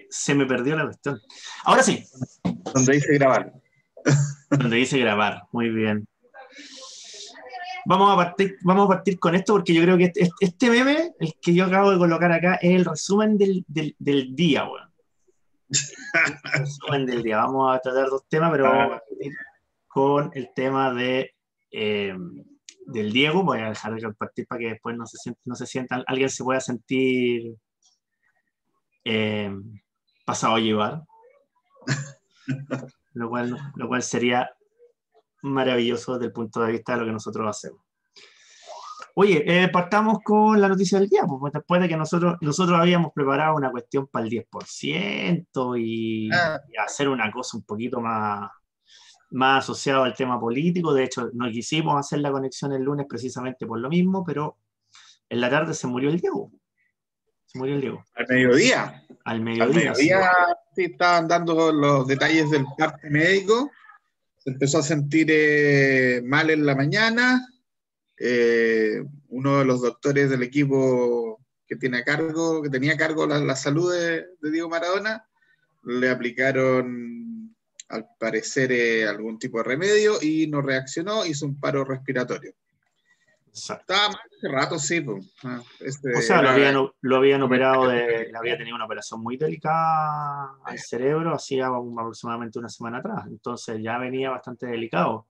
Se me perdió la cuestión. Ahora sí, Donde dice grabar. donde dice grabar. Muy bien. Vamos a partir con esto porque yo creo que este meme, el que yo acabo de colocar acá, es el resumen del día, weón. El resumen del día. Vamos a tratar dos temas, pero vamos a partir con el tema del Diego. Voy a dejar de compartir para que después no se sientan, alguien se pueda sentir eh, pasado a llevar, lo cual sería maravilloso desde el punto de vista de lo que nosotros hacemos. Oye, partamos con la noticia del día, pues después de que nosotros habíamos preparado una cuestión para el 10% y hacer una cosa un poquito más asociada al tema político. De hecho, no quisimos hacer la conexión el lunes precisamente por lo mismo, pero en la tarde se murió el Diego. Se murió el Diego. Al mediodía. Al Al mediodía, sí. mediodía sí, estaban dando los detalles del parte médico. Se empezó a sentir mal en la mañana. Uno de los doctores del equipo que tenía a cargo la salud de Diego Maradona, le aplicaron al parecer algún tipo de remedio y no reaccionó, hizo un paro respiratorio. Exacto. Estaba mal hace rato, sí. Pues. O sea, lo habían operado, le había tenido una operación muy delicada al cerebro hacía aproximadamente una semana atrás, entonces ya venía bastante delicado.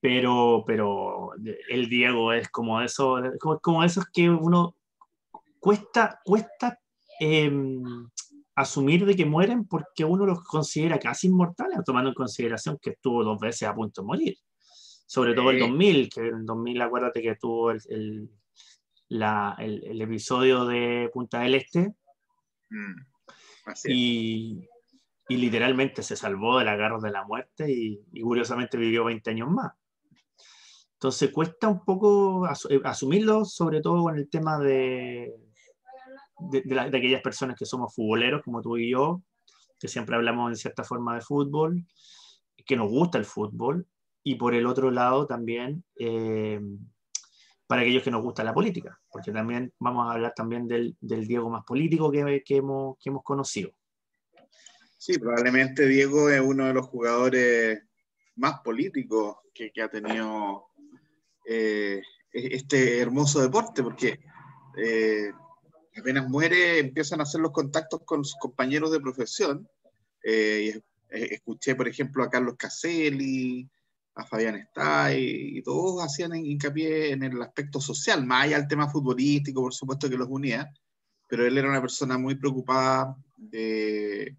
Pero el Diego es como esos que uno cuesta eh, asumir de que mueren porque uno los considera casi inmortales, tomando en consideración que estuvo 2 veces a punto de morir. Sobre todo el 2000, que en el 2000 acuérdate que tuvo el episodio de Punta del Este y literalmente se salvó de la garra de la muerte y curiosamente vivió 20 años más. Entonces cuesta un poco asumirlo, sobre todo con el tema de aquellas personas que somos futboleros, como tú y yo, que siempre hablamos en cierta forma de fútbol, que nos gusta el fútbol, y por el otro lado también para aquellos que nos gusta la política, porque también vamos a hablar también del Diego más político que hemos conocido. Sí, probablemente Diego es uno de los jugadores más políticos que ha tenido este hermoso deporte, porque apenas muere empiezan a hacer los contactos con sus compañeros de profesión. Escuché, por ejemplo, a Carlos Caselli, a Fabián Estay, y todos hacían hincapié en el aspecto social, más allá del tema futbolístico, por supuesto que los unía, pero él era una persona muy preocupada de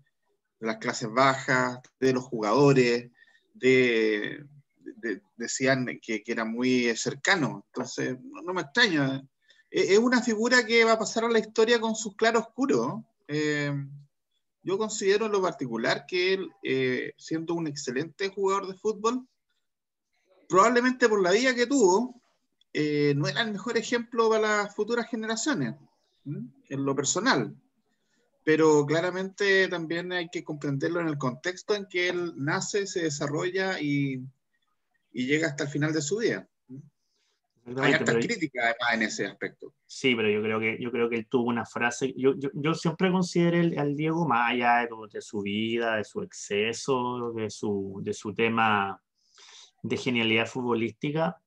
las clases bajas, de los jugadores, decían que era muy cercano, entonces no me extraña. Es una figura que va a pasar a la historia con sus claroscuros. Yo considero en lo particular que él, siendo un excelente jugador de fútbol, probablemente por la vida que tuvo, no era el mejor ejemplo para las futuras generaciones, en lo personal. Pero claramente también hay que comprenderlo en el contexto en que él nace, se desarrolla y llega hasta el final de su vida. Hay hartas críticas además en ese aspecto. Sí, pero yo creo que él tuvo una frase. Yo siempre consideré al Diego, más allá de su vida, de su exceso, de su tema de genialidad futbolística,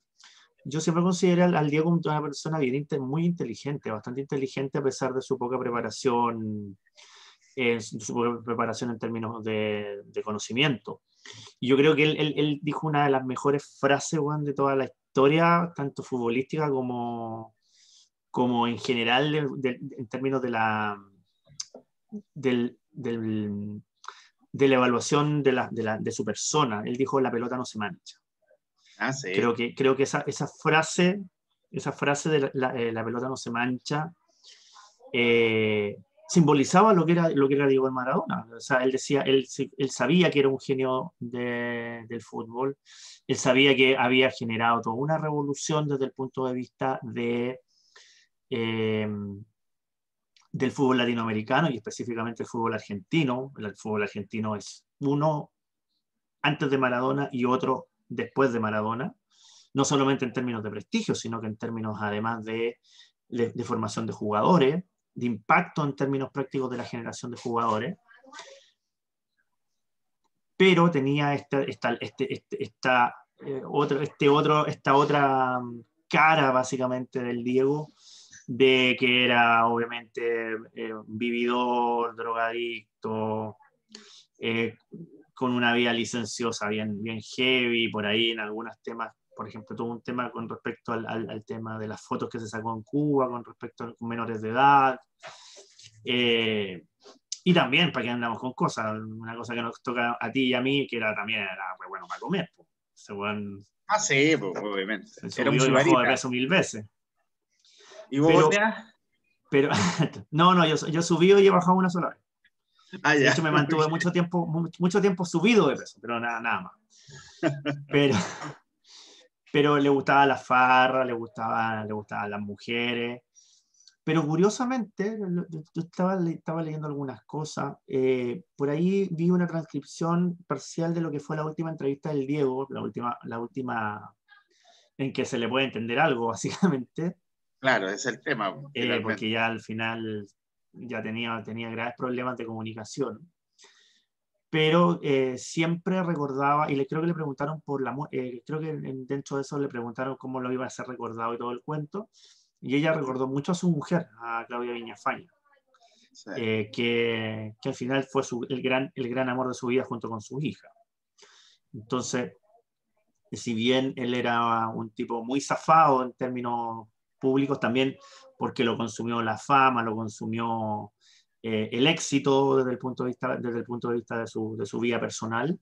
yo siempre consideré al Diego como una persona muy inteligente, bastante inteligente a pesar de su poca preparación, en términos de conocimiento. Y yo creo que él dijo una de las mejores frases, Juan, de toda la historia, tanto futbolística como en general en términos de la evaluación de su persona. Él dijo: la pelota no se mancha. Sí. Creo que esa frase de la pelota no se mancha simbolizaba lo que era Diego Maradona. O sea, él decía, él sabía que era un genio del fútbol, él sabía que había generado toda una revolución desde el punto de vista del fútbol latinoamericano y específicamente el fútbol argentino. El fútbol argentino es uno antes de Maradona y otro después de Maradona, no solamente en términos de prestigio, sino que en términos además de formación de jugadores. de impacto en términos prácticos de la generación de jugadores, pero tenía esta otra cara básicamente del Diego, de que era obviamente un vividor, drogadicto, con una vida licenciosa bien, bien heavy, por ahí en algunos temas. Por ejemplo, tuvo un tema con respecto al tema de las fotos que se sacó en Cuba, con respecto a menores de edad. Y también, para que andamos con cosas, una cosa que nos toca a ti y a mí, que también era pues, bueno para comer. Pues. Sí, pues, obviamente. Se subió y bajó de peso 1000 veces. ¿Y vos, pero no, yo subí y he bajado una sola vez. De hecho, me mantuve mucho tiempo subido de peso, pero nada más. Pero le gustaba la farra, le gustaban las mujeres. Pero curiosamente, yo estaba leyendo algunas cosas. Por ahí vi una transcripción parcial de lo que fue la última entrevista del Diego, la última en que se le puede entender algo, básicamente. Claro, ese es el tema. Porque ya al final ya tenía graves problemas de comunicación. Pero siempre recordaba, y creo que le preguntaron creo que dentro de eso le preguntaron cómo lo iba a ser recordado y todo el cuento, y ella recordó mucho a su mujer, a Claudia Viñafaña, sí. Que al final fue el gran amor de su vida junto con su hija. Entonces, si bien él era un tipo muy zafado en términos públicos, también porque lo consumió la fama, lo consumió el éxito desde el punto de vista de su vida personal,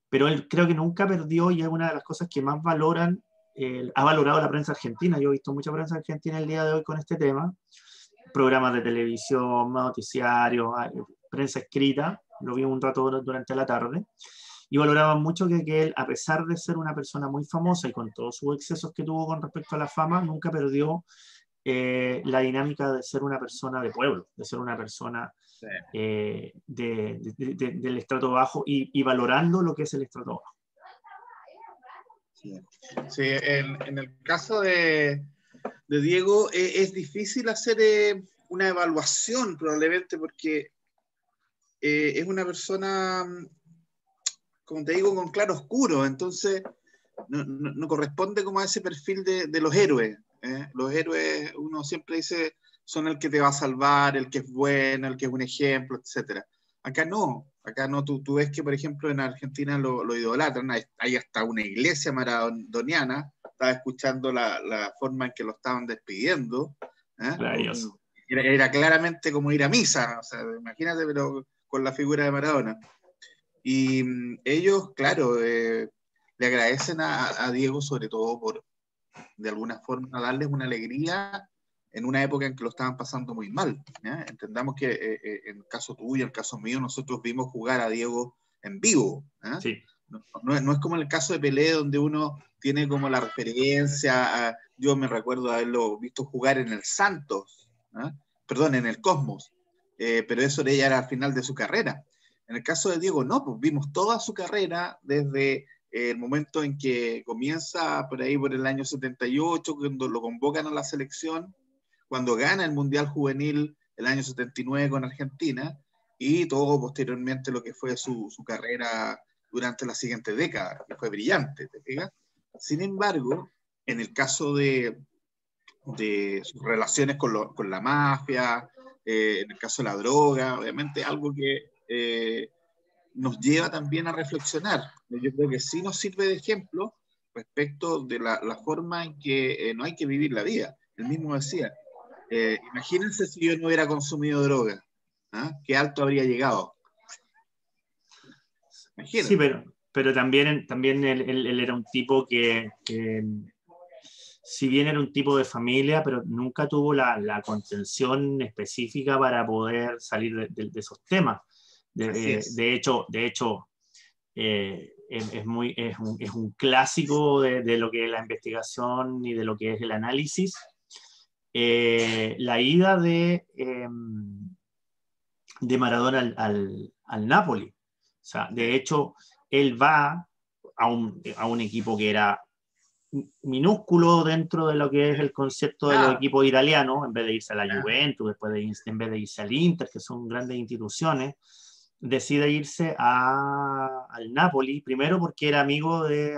pero él creo que nunca perdió, y es una de las cosas que más ha valorado la prensa argentina. Yo he visto mucha prensa argentina el día de hoy con este tema, programas de televisión, noticiarios, prensa escrita, lo vi un rato durante la tarde, y valoraban mucho que él, a pesar de ser una persona muy famosa y con todos sus excesos que tuvo con respecto a la fama, nunca perdió la dinámica de ser una persona de pueblo, de ser una persona sí. Del estrato bajo y valorando lo que es el estrato bajo. Sí, en el caso de Diego es difícil hacer una evaluación probablemente porque es una persona, como te digo, con claro oscuro, entonces no corresponde como a ese perfil de los héroes. Los héroes, uno siempre dice, son el que te va a salvar, el que es bueno, el que es un ejemplo, etc. Acá no, tú ves que, por ejemplo, en Argentina lo idolatran, hay hasta una iglesia maradoniana, estaba escuchando la forma en que lo estaban despidiendo, era claramente como ir a misa, o sea, imagínate, pero con la figura de Maradona. Y ellos, claro, le agradecen a Diego sobre todo por, de alguna forma, darles una alegría en una época en que lo estaban pasando muy mal. ¿Ya? Entendamos que en el caso tuyo, en el caso mío, nosotros vimos jugar a Diego en vivo. ¿Ya? Sí. No es como en el caso de Pelé, donde uno tiene como la referencia, yo me recuerdo haberlo visto jugar en el Santos, perdón, en el Cosmos, pero eso ya era al final de su carrera. En el caso de Diego, no, pues vimos toda su carrera desde el momento en que comienza por ahí por el año 78, cuando lo convocan a la selección, cuando gana el Mundial Juvenil el año 79 con Argentina, y todo posteriormente lo que fue su carrera durante la siguiente década, que fue brillante, ¿te fijas? Sin embargo, en el caso de sus relaciones con la mafia, en el caso de la droga, obviamente algo que nos lleva también a reflexionar. Yo creo que sí nos sirve de ejemplo respecto de la forma en que no hay que vivir la vida. Él mismo decía, imagínense si yo no hubiera consumido droga, ¿qué alto habría llegado? Imagínate. Sí, pero también él era un tipo que si bien era un tipo de familia, pero nunca tuvo la contención específica para poder salir de esos temas. De hecho, es un clásico de lo que es la investigación y de lo que es el análisis. La ida de Maradona al Napoli. O sea, de hecho, él va a un equipo que era minúsculo dentro de lo que es el concepto de los equipos italianos, en vez de irse a la Juventus, en vez de irse al Inter, que son grandes instituciones, decide irse al Napoli, primero porque era amigo de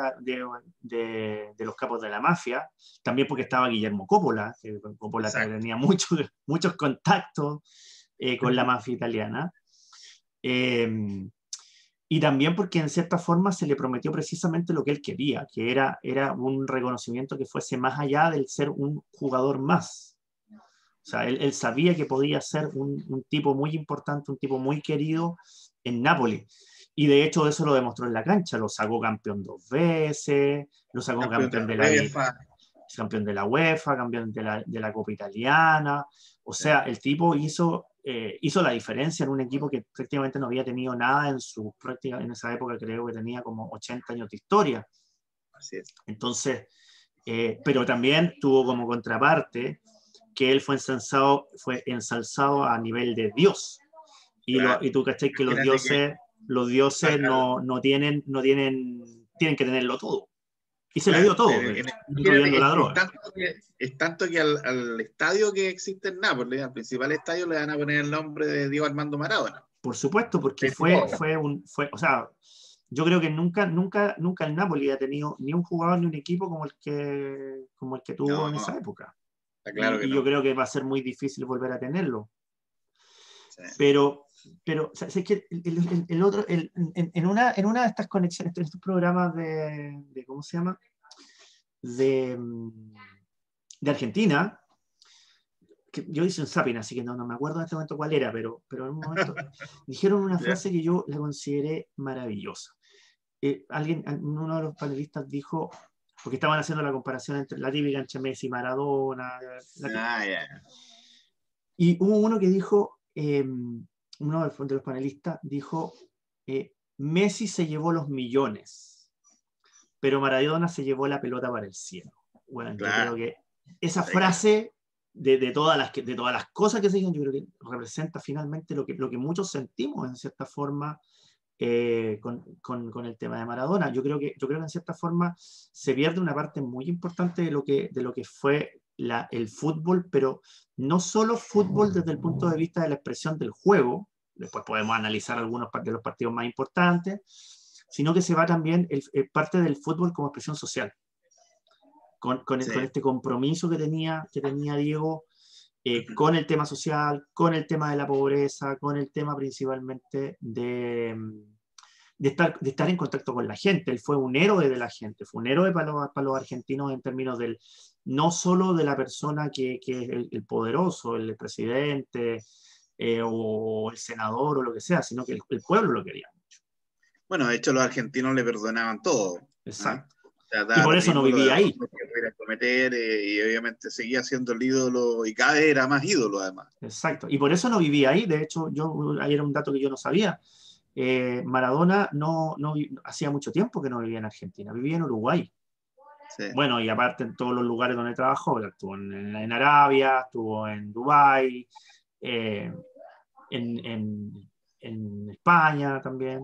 los capos de la mafia, también porque estaba Guillermo Coppola, que Coppola tenía muchos contactos con la mafia italiana. Y también porque en cierta forma se le prometió precisamente lo que él quería, que era un reconocimiento que fuese más allá del ser un jugador más. O sea, él sabía que podía ser un tipo muy importante, un tipo muy querido en Nápoles. Y de hecho eso lo demostró en la cancha. Lo sacó campeón 2 veces, lo sacó campeón de la UEFA, campeón de la UEFA, campeón de la Copa Italiana. O sea, el tipo hizo la diferencia en un equipo que prácticamente no había tenido nada en su práctica. En esa época creo que tenía como 80 años de historia. Así es. Entonces, pero también tuvo como contraparte que él fue ensalzado a nivel de Dios. Y tú cachai que los dioses tienen que tenerlo todo. Y se le dio todo, incluyendo la droga. Es tanto que al estadio que existe en Nápoles, al principal estadio, le van a poner el nombre de Diego Armando Maradona. Por supuesto, porque o sea, yo creo que nunca el Napoli ha tenido ni un jugador ni un equipo como el que tuvo en esa época. Claro y yo creo que va a ser muy difícil volver a tenerlo. Sí. Pero ¿sabes qué? En una de estas conexiones, en estos programas de ¿cómo se llama? De Argentina, que yo hice un zapping, así que no me acuerdo en este momento cuál era, pero en un momento dijeron una frase que yo la consideré maravillosa. Uno de los panelistas dijo, porque estaban haciendo la comparación entre la típica entre Messi y Maradona. Y hubo uno que dijo, uno de los panelistas dijo, Messi se llevó los millones, pero Maradona se llevó la pelota para el cielo. Bueno, claro. Yo creo que esa frase, de todas las cosas que se dicen, yo creo que representa finalmente lo que muchos sentimos en cierta forma con el tema de Maradona. Yo creo que en cierta forma se pierde una parte muy importante de lo que fue el fútbol, pero no solo fútbol desde el punto de vista de la expresión del juego, después podemos analizar algunos de los partidos más importantes, sino que se va también parte del fútbol como expresión social, con este compromiso que tenía Diego con el tema social, con el tema de la pobreza, con el tema principalmente de estar en contacto con la gente. Él fue un héroe de la gente, fue un héroe para los argentinos en términos no solo de la persona que es el poderoso, el presidente o el senador o lo que sea, sino que el pueblo lo quería mucho. Bueno, de hecho los argentinos le perdonaban todo. Exacto. Y por eso no vivía ahí. Y obviamente seguía siendo el ídolo y cada vez era más ídolo además. Exacto. Y por eso no vivía ahí. De hecho, ahí era un dato que yo no sabía. Maradona hacía mucho tiempo que no vivía en Argentina, vivía en Uruguay. Sí. Bueno, y aparte en todos los lugares donde trabajó, estuvo en Arabia, estuvo en Dubái, en España también,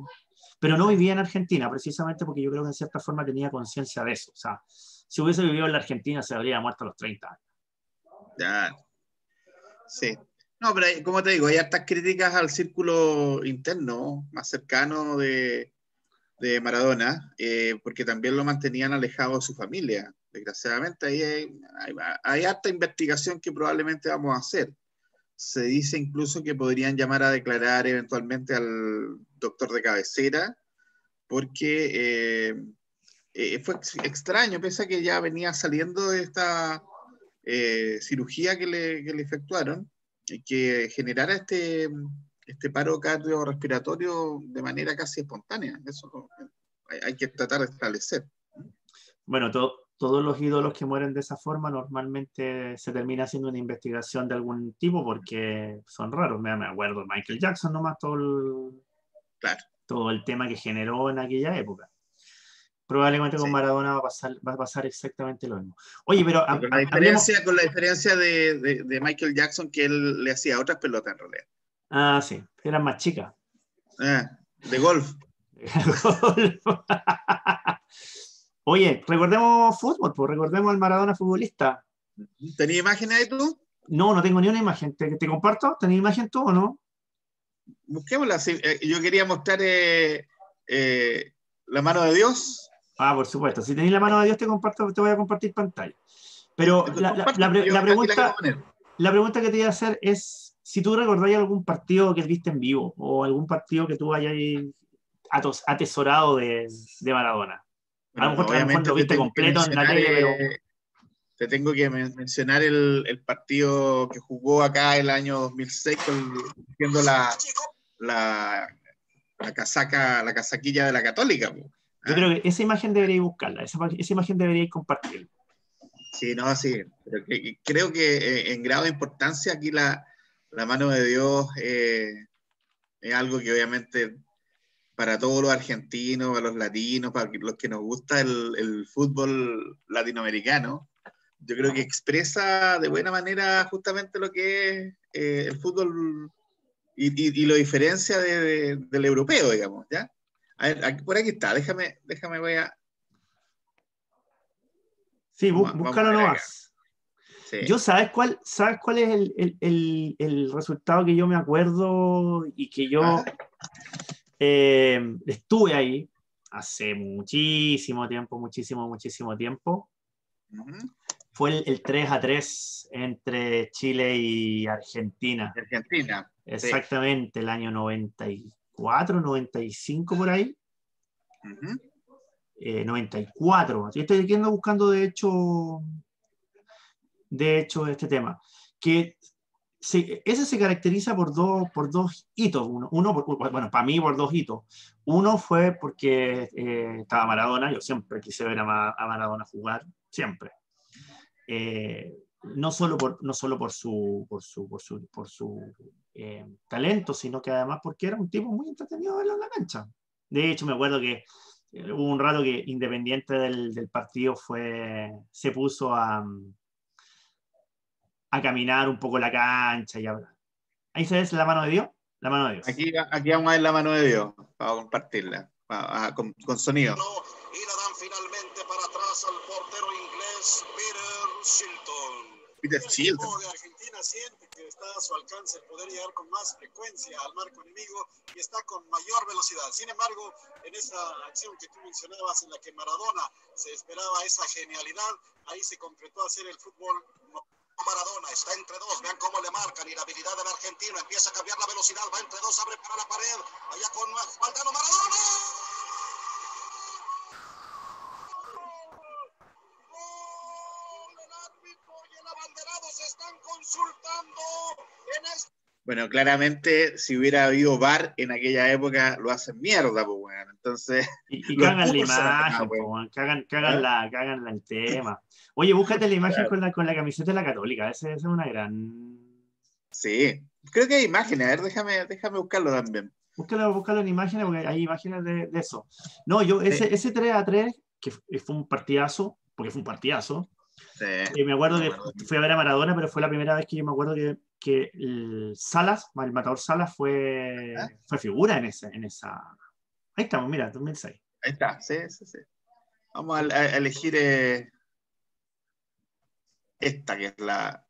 pero no vivía en Argentina, precisamente porque yo creo que en cierta forma tenía conciencia de eso. O sea, si hubiese vivido en la Argentina se habría muerto a los 30 años. Ya. Sí. No, pero como te digo, hay hartas críticas al círculo interno más cercano de Maradona, porque también lo mantenían alejado de su familia. Desgraciadamente, ahí hay harta investigación que probablemente vamos a hacer. Se dice incluso que podrían llamar a declarar eventualmente al doctor de cabecera, porque fue extraño, pese a que ya venía saliendo de esta cirugía que le efectuaron, y que generara este paro cardiorrespiratorio de manera casi espontánea. Eso hay que tratar de establecer. Bueno, todos los ídolos que mueren de esa forma normalmente se termina haciendo una investigación de algún tipo porque son raros. Me acuerdo de Michael Jackson nomás, todo el tema que generó en aquella época. Probablemente con Maradona va a pasar exactamente lo mismo. Oye, pero con la diferencia de Michael Jackson, que él le hacía otras pelotas en realidad. Ah, sí, eran más chicas. De golf. Oye, recordemos fútbol, pues recordemos al Maradona futbolista. ¿Tenías imágenes ahí tú? No, no tengo ni una imagen. ¿Te comparto? ¿Tenés imagen tú o no? Busquémosla. Sí. Yo quería mostrar la mano de Dios. Ah, por supuesto. Si tenéis la mano de Dios, te comparto, te voy a compartir pantalla. Pero Compártela, yo aquí la quiero poner. la pregunta que te voy a hacer es si tú recordáis algún partido que viste en vivo o algún partido que tú hayas atesorado de Maradona. Bueno, A lo mejor obviamente lo viste completo en la tele, pero te tengo que mencionar el partido que jugó acá el año 2006 siendo la casaquilla de la Católica. yo creo que esa imagen deberíais buscarla, esa imagen deberíais compartirla. Sí, no, sí, pero creo que en grado de importancia aquí la mano de Dios es algo que obviamente para todos los argentinos, para los latinos, para los que nos gusta el fútbol latinoamericano, yo creo que expresa de buena manera justamente lo que es el fútbol y lo diferencia del europeo, digamos, ¿ya? A ver, por aquí está, déjame, voy a... Sí, Vamos a búscalo ver acá. nomás. Sí. ¿Sabes cuál es el resultado que yo me acuerdo y que yo estuve ahí hace muchísimo tiempo? Uh-huh. Fue el 3-3 entre Chile y Argentina. Argentina. Exactamente, el año 94, 95 por ahí. Uh-huh. 94. Yo estoy buscando de hecho este tema. Que ese se caracteriza por dos hitos. Bueno, para mí por dos hitos. Uno fue porque estaba Maradona. Yo siempre quise ver a Maradona jugar, siempre. No solo por su talento, sino que además porque era un tipo muy entretenido de verlo en la cancha. De hecho, me acuerdo que hubo un rato que independiente del partido se puso a caminar un poco la cancha y hablar. Ahí se ve la mano de Dios. La mano de Dios. Aquí vamos a ver la mano de Dios para compartirla con sonido. Y la dan finalmente para atrás al portero inglés Peter Shilton. Peter Shilton. El equipo de Argentina siente que está a su alcance el poder llegar con más frecuencia al marco enemigo y está con mayor velocidad. Sin embargo, en esa acción que tú mencionabas en la que Maradona se esperaba esa genialidad, ahí se concretó hacer el fútbol. Maradona está entre dos, vean cómo le marcan y la habilidad del argentino empieza a cambiar la velocidad, va entre dos, abre para la pared, allá con Valdano Maradona. El árbitro y el abanderado se están consultando en este... Bueno, claramente, si hubiera habido VAR en aquella época, lo hacen mierda, pues, bueno. Entonces, y cagan la imagen, cagan el tema. Oye, búscate la imagen claro. con la camiseta de la Católica. Esa es una gran. Sí, creo que hay imágenes. A ver, déjame buscarlo también. Búscalo en imágenes, porque hay imágenes de eso. No, ese 3-3, que fue un partidazo, porque fue un partidazo. Sí, me acuerdo que fui a ver a Maradona, pero fue la primera vez que yo me acuerdo que el Matador Salas fue figura en esa. Ahí estamos, mira, 2006. Ahí está, sí. Vamos a elegir esta, que es la...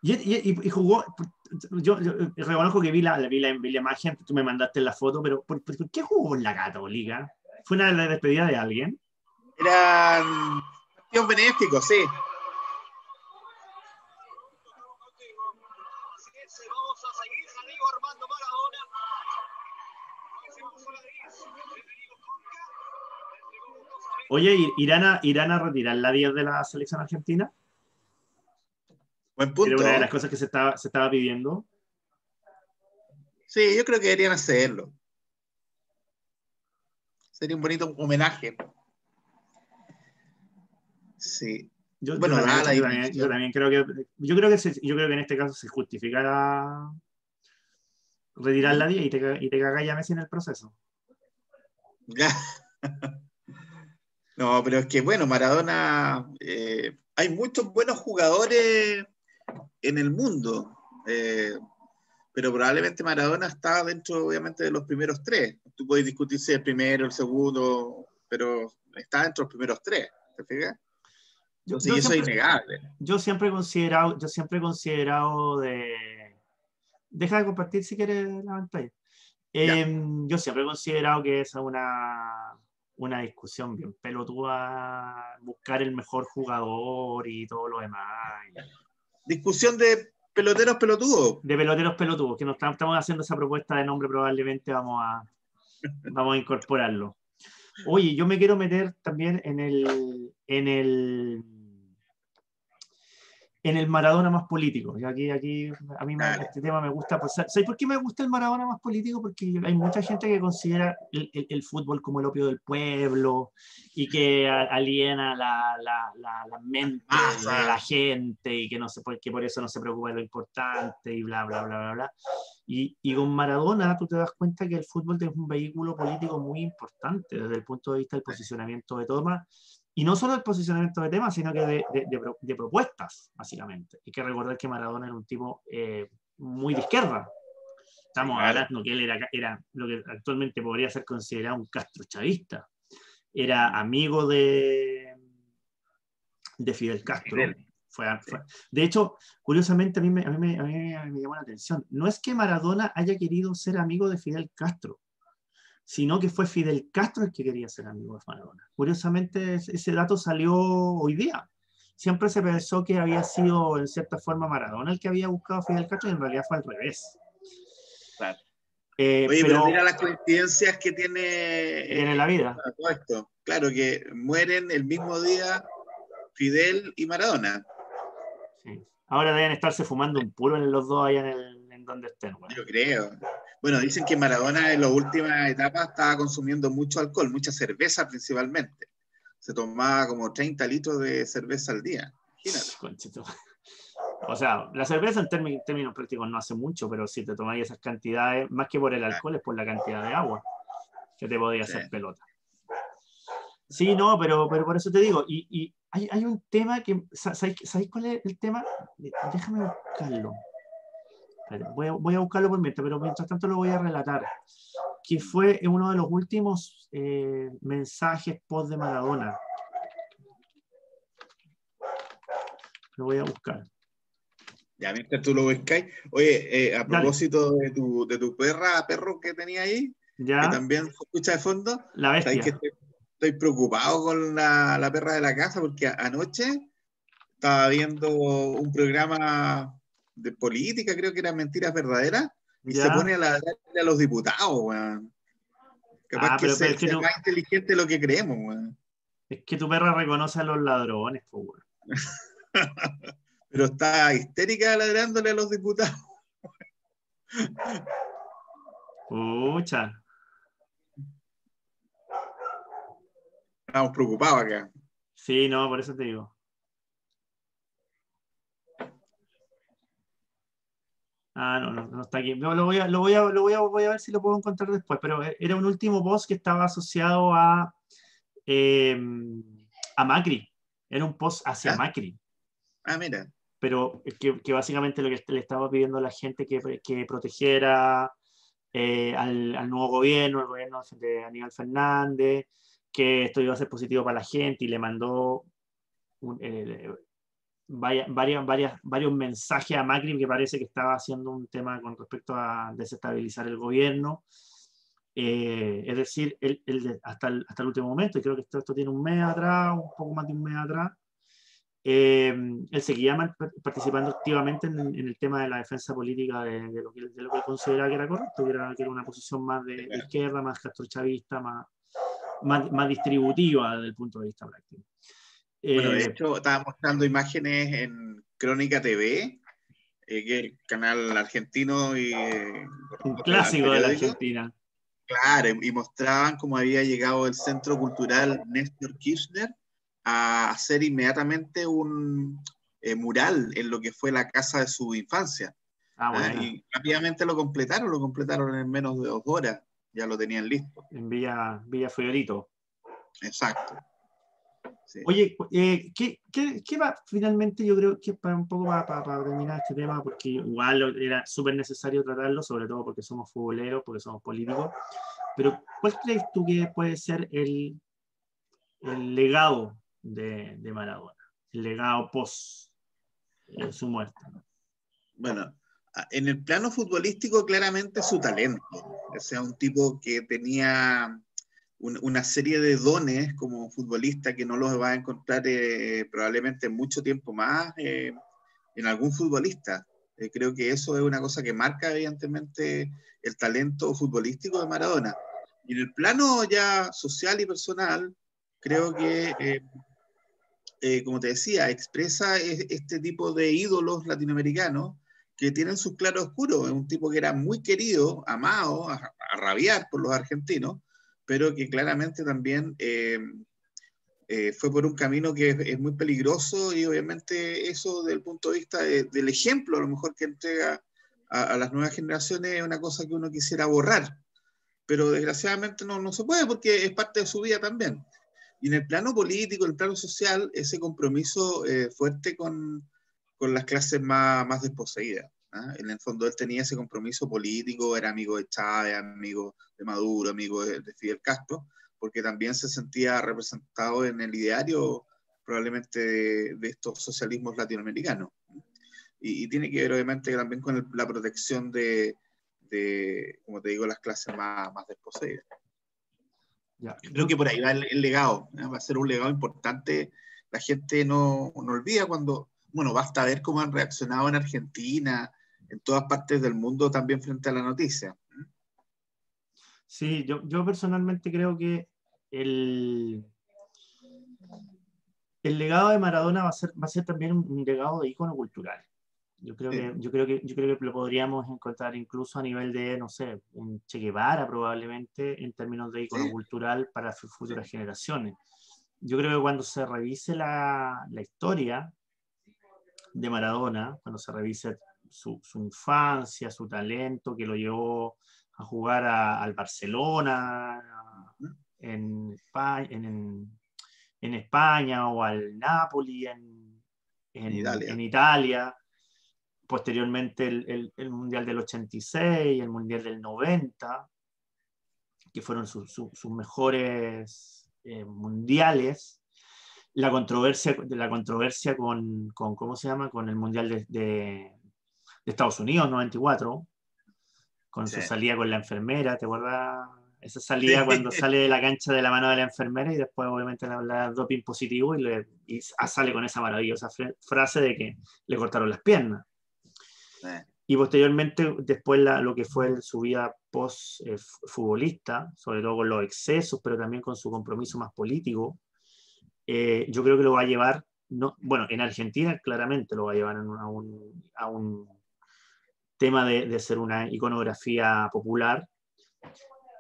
Y jugó, yo reconozco que vi la imagen, tú me mandaste la foto, pero ¿por qué jugó en la Católica? ¿Fue una despedida de alguien? Eran partidos benéficos, sí. Vamos a seguir, Diego Armando Maradona. Oye, ¿irán a retirar la 10 de la selección argentina? Buen punto. Era una de las cosas que se estaba pidiendo. Sí, yo creo que deberían hacerlo. Sería un bonito homenaje. Sí. Yo Yo también creo que en este caso se justificará retirar la 10 y te cagáis a Messi en el proceso. No, pero es que bueno, Maradona, hay muchos buenos jugadores en el mundo. pero probablemente Maradona está dentro, obviamente, de los primeros tres. Tú puedes discutir si el primero, el segundo, pero está dentro de los primeros tres, ¿te fijas? Entonces, y eso es innegable. Yo siempre he considerado de... Deja de compartir si quieres la pantalla. Yo siempre he considerado que esa es una discusión bien pelotuda, buscar el mejor jugador y todo lo demás. Discusión de peloteros pelotudos. De peloteros pelotudos, que nos estamos haciendo esa propuesta de nombre, probablemente vamos a incorporarlo. Oye, yo me quiero meter también en el Maradona más político. Y aquí a mí este tema me gusta. Pues, ¿sabes por qué me gusta el Maradona más político? Porque hay mucha gente que considera el fútbol como el opio del pueblo y que aliena la mente de la gente y que, no se, que por eso no se preocupa de lo importante y bla, bla, bla, bla, bla. Y con Maradona tú te das cuenta que el fútbol es un vehículo político muy importante desde el punto de vista del posicionamiento de temas. Y no solo el posicionamiento de temas, sino que de propuestas, básicamente. Hay que recordar que Maradona era un tipo muy de izquierda. Estamos hablando que él era lo que actualmente podría ser considerado un castrochavista. Era amigo de Fidel Castro. De hecho, curiosamente, a mí me llamó la atención. No es que Maradona haya querido ser amigo de Fidel Castro, sino que fue Fidel Castro el que quería ser amigo de Maradona. Curiosamente, ese dato salió hoy día. Siempre se pensó que había sido, en cierta forma, Maradona el que había buscado a Fidel Castro, y en realidad fue al revés. Claro. Oye, pero mira las coincidencias que tiene la vida. Todo esto. Claro, que mueren el mismo día Fidel y Maradona. Sí. Ahora deben estarse fumando un puro en los dos allá en donde estén. Bueno. Yo creo. Bueno, dicen que Maradona en las últimas etapas estaba consumiendo mucho alcohol, mucha cerveza principalmente. Se tomaba como 30 litros de cerveza al día. Imagínate. Conchito. O sea, la cerveza en términos prácticos no hace mucho, pero si te tomáis esas cantidades, más que por el alcohol, es por la cantidad de agua que te podía hacer pelota. Sí, no, pero por eso te digo, y hay un tema que, ¿sabéis cuál es el tema? Déjame buscarlo. Voy a buscarlo por mientras, pero mientras tanto lo voy a relatar. Que fue uno de los últimos mensajes post de Maradona. Lo voy a buscar. Ya, mientras tú lo buscáis. Oye, a propósito de tu perro que tenía ahí, ¿ya? Que también se escucha de fondo, la bestia. Que estoy preocupado con la perra de la casa porque anoche estaba viendo un programa de política, creo que eran Mentiras Verdaderas, y ¿ya? se pone a ladrarle a los diputados, weón. Capaz que sea más inteligente de lo que creemos, weón. Es que tu perra reconoce a los ladrones, pues, weón. Pero está histérica ladrándole a los diputados. Pucha. Estamos preocupados acá. Sí, no, por eso te digo. No está aquí. Lo voy a ver si lo puedo encontrar después, pero era un último post que estaba asociado a Macri. Era un post hacia Macri. Ah, mira. Pero que básicamente lo que le estaba pidiendo a la gente que protegiera al nuevo gobierno, el gobierno de Aníbal Fernández, que esto iba a ser positivo para la gente, y le mandó varios mensajes a Macri, que parece que estaba haciendo un tema con respecto a desestabilizar el gobierno. Es decir, hasta el último momento, y creo que esto tiene un mes atrás, un poco más de un mes atrás, él seguía participando activamente en el tema de la defensa política de lo que él consideraba que era correcto, que era una posición más de izquierda, más castrochavista, más distributiva desde el punto de vista práctico. Bueno, de hecho, estaba mostrando imágenes en Crónica TV, que es el canal argentino y un clásico de la Argentina. Claro, y mostraban cómo había llegado el Centro Cultural Néstor Kirchner a hacer inmediatamente un mural en lo que fue la casa de su infancia. Bueno. Y rápidamente lo completaron en menos de 2 horas, ya lo tenían listo. En Villa Fiorito. Exacto. Sí. Oye, ¿qué va finalmente? Yo creo que para un poco para terminar este tema, porque igual era súper necesario tratarlo, sobre todo porque somos futboleros, porque somos políticos, pero ¿cuál crees tú que puede ser el legado de Maradona? El legado post su muerte. Bueno, en el plano futbolístico, claramente su talento. O sea, un tipo que tenía una serie de dones como futbolista que no los va a encontrar probablemente mucho tiempo más en algún futbolista. Creo que eso es una cosa que marca evidentemente el talento futbolístico de Maradona. Y en el plano ya social y personal, creo que como te decía, expresa este tipo de ídolos latinoamericanos que tienen sus claroscuros. Es un tipo que era muy querido, amado, a rabiar por los argentinos, pero que claramente también fue por un camino que es muy peligroso y obviamente eso desde el punto de vista del ejemplo, a lo mejor que entrega a las nuevas generaciones es una cosa que uno quisiera borrar, pero desgraciadamente no se puede porque es parte de su vida también. Y en el plano político, en el plano social, ese compromiso fuerte con las clases más desposeídas. ¿Ah? En el fondo él tenía ese compromiso político, era amigo de Chávez, amigo de Maduro, amigo de Fidel Castro, porque también se sentía representado en el ideario probablemente de estos socialismos latinoamericanos. Y tiene que ver obviamente también con la protección como te digo, las clases más desposeídas. Ya. Creo que por ahí va el legado, ¿eh? Va a ser un legado importante. La gente no olvida cuando, bueno, basta ver cómo han reaccionado en Argentina, en todas partes del mundo también frente a la noticia. Sí, yo personalmente creo que el legado de Maradona va a ser también un legado de ícono cultural. Yo creo Sí, que lo podríamos encontrar incluso a nivel de, no sé, un Che Guevara probablemente en términos de ícono sí, cultural para futuras sí. generaciones. Yo creo que cuando se revise la historia de Maradona, cuando se revise su infancia, su talento que lo llevó a jugar al Barcelona en España o al Napoli En Italia. en Italia, posteriormente el Mundial del 86, el Mundial del 90, que fueron sus mejores mundiales. La controversia con, ¿cómo se llama? Con el Mundial de Estados Unidos, 94, con Sí. su salida con la enfermera, ¿te acuerdas? Esa salida Sí. cuando sale de la cancha de la mano de la enfermera y después obviamente la doping positivo y sale con esa maravillosa frase de que le cortaron las piernas. Y posteriormente, después lo que fue su vida post-futbolista, sobre todo con los excesos, pero también con su compromiso más político, yo creo que lo va a llevar, no, bueno, en Argentina claramente lo va a llevar a un tema de ser una iconografía popular,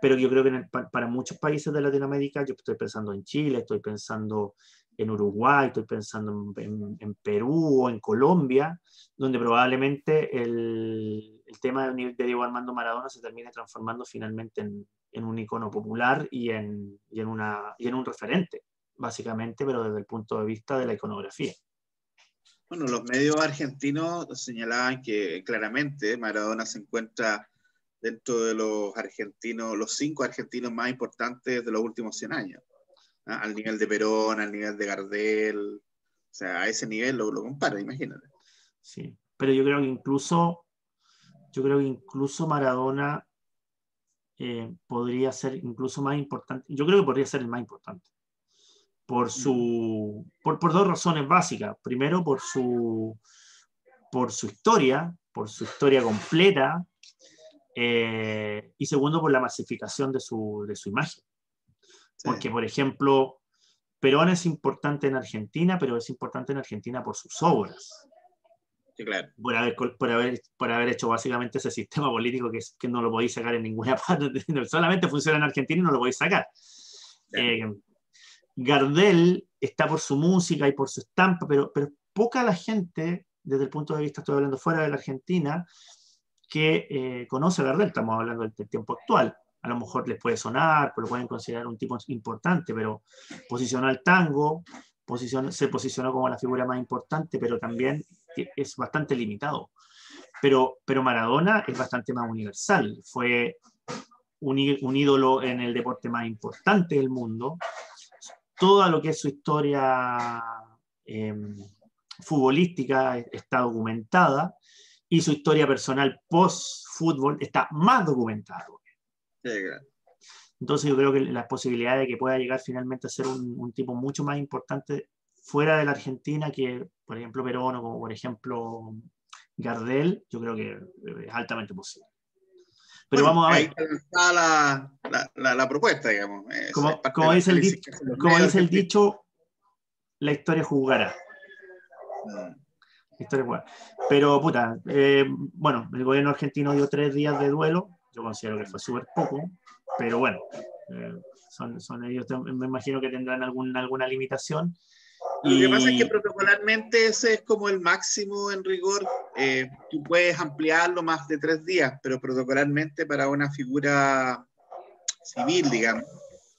pero yo creo que para muchos países de Latinoamérica, yo estoy pensando en Chile, estoy pensando en Uruguay, estoy pensando en Perú o en Colombia, donde probablemente el tema de Diego Armando Maradona se termine transformando finalmente en un icono popular y en un referente, básicamente, pero desde el punto de vista de la iconografía. Bueno, los medios argentinos señalaban que claramente Maradona se encuentra dentro de los argentinos, los 5 argentinos más importantes de los últimos 100 años. ¿Ah? Al nivel de Perón, al nivel de Gardel, o sea, a ese nivel lo compara, imagínate. Sí, pero yo creo que incluso Maradona podría ser incluso más importante. Yo creo que podría ser el más importante. Por dos razones básicas. Primero, por su historia completa. Y segundo, por la masificación de su imagen. Sí. Porque, por ejemplo, Perón es importante en Argentina, pero es importante en Argentina por sus obras. Sí, claro. Por haber hecho básicamente ese sistema político que no lo podéis sacar en ninguna parte, solamente funciona en Argentina y no lo podéis sacar. Gardel está por su música y por su estampa, pero poca la gente, desde el punto de vista, estoy hablando fuera de la Argentina, que conoce a Gardel, estamos hablando del tiempo actual. A lo mejor les puede sonar, pero lo pueden considerar un tipo importante, pero posicionó al tango, se posicionó como la figura más importante, pero también es bastante limitado. Pero Maradona es bastante más universal. Fue un ídolo en el deporte más importante del mundo. Todo lo que es su historia futbolística está documentada, y su historia personal post-fútbol está más documentada. Sí, claro. Entonces yo creo que las posibilidades de que pueda llegar finalmente a ser un tipo mucho más importante fuera de la Argentina que, por ejemplo, Perón, o como por ejemplo Gardel, yo creo que es altamente posible. Pero bueno, vamos a ahí ver. está la propuesta, digamos. Como dice el dicho, la historia jugará. Pero, puta, bueno, el gobierno argentino dio 3 días de duelo. Yo considero que fue súper poco, pero bueno, son ellos, me imagino que tendrán alguna limitación. Lo que pasa es que protocolarmente ese es como el máximo en rigor. Tú puedes ampliarlo más de 3 días, pero protocolarmente para una figura civil, digamos,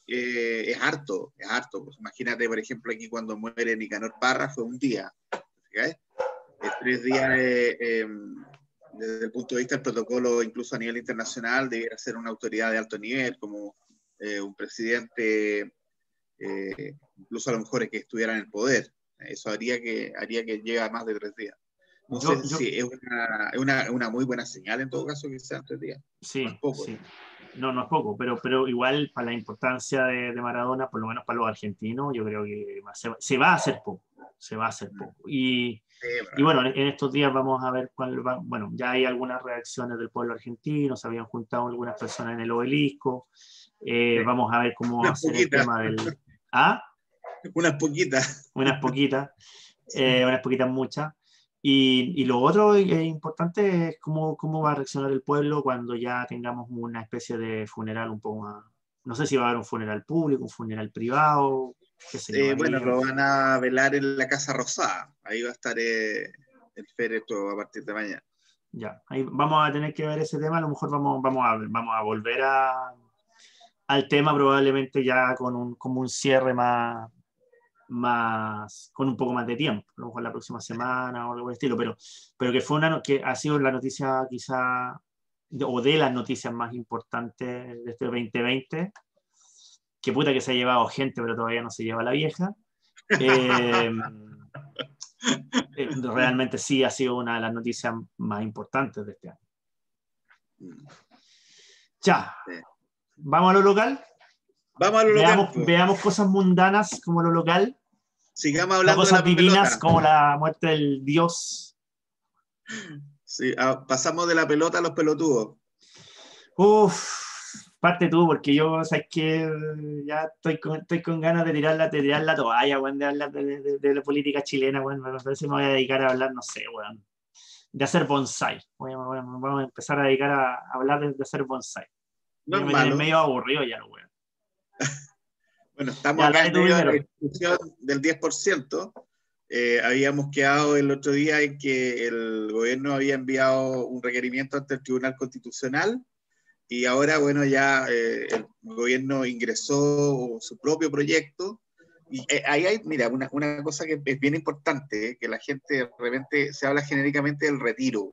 es harto, es harto. Pues imagínate, por ejemplo, aquí cuando muere Nicanor Parra fue un día. ¿Okay? 3 días, desde el punto de vista del protocolo, incluso a nivel internacional, debiera ser una autoridad de alto nivel, como un presidente, incluso a lo mejor que estuviera en el poder. Eso haría que llegue a más de 3 días. Entonces, sí, es una muy buena señal en todo caso que sean 3 días. Sí, no es poco. Sí. No es poco, pero igual para la importancia de Maradona, por lo menos para los argentinos, yo creo que se va a hacer poco. Se va a hacer poco. Y bueno, en estos días vamos a ver bueno, ya hay algunas reacciones del pueblo argentino, se habían juntado algunas personas en el obelisco. Vamos a ver cómo va a ser el tema del... ¿Ah? Unas poquitas. Unas poquitas, muchas. Y lo otro importante es cómo va a reaccionar el pueblo cuando ya tengamos una especie de funeral un poco más... No sé si va a haber un funeral público, un funeral privado, qué sé yo. Bueno, lo van a velar en la Casa Rosada. Ahí va a estar el féretro a partir de mañana. Ya, ahí vamos a tener que ver ese tema. A lo mejor vamos a volver al tema probablemente ya como un cierre más con un poco más de tiempo, a lo mejor la próxima semana o algo del estilo, pero que ha sido la noticia quizá, o de las noticias más importantes de este 2020, que puta que se ha llevado gente, pero todavía no se lleva la vieja. Realmente sí ha sido una de las noticias más importantes de este año. Ya, ¿vamos a lo local? Vamos a lo local. Veamos cosas mundanas como lo local. Sigamos hablando no cosas de la divinas pelota. Como la muerte del dios. Sí, pasamos de la pelota a los pelotudos. Parte tú, porque yo, sabes que ya estoy con ganas de tirar la toalla, weón, de hablar de la política chilena, weón. Me parece que me voy a dedicar a hablar, no sé, weón, de hacer bonsai. Vamos a empezar a dedicar a hablar de hacer bonsai. No es me malo. tienen medio aburrido ya, weón. Bueno, estamos acá en medio de la discusión del 10%. Habíamos quedado el otro día en que el gobierno había enviado un requerimiento ante el Tribunal Constitucional y ahora, bueno, ya el gobierno ingresó su propio proyecto. Y ahí hay, mira, una cosa que es bien importante, que la gente de repente se habla genéricamente del retiro.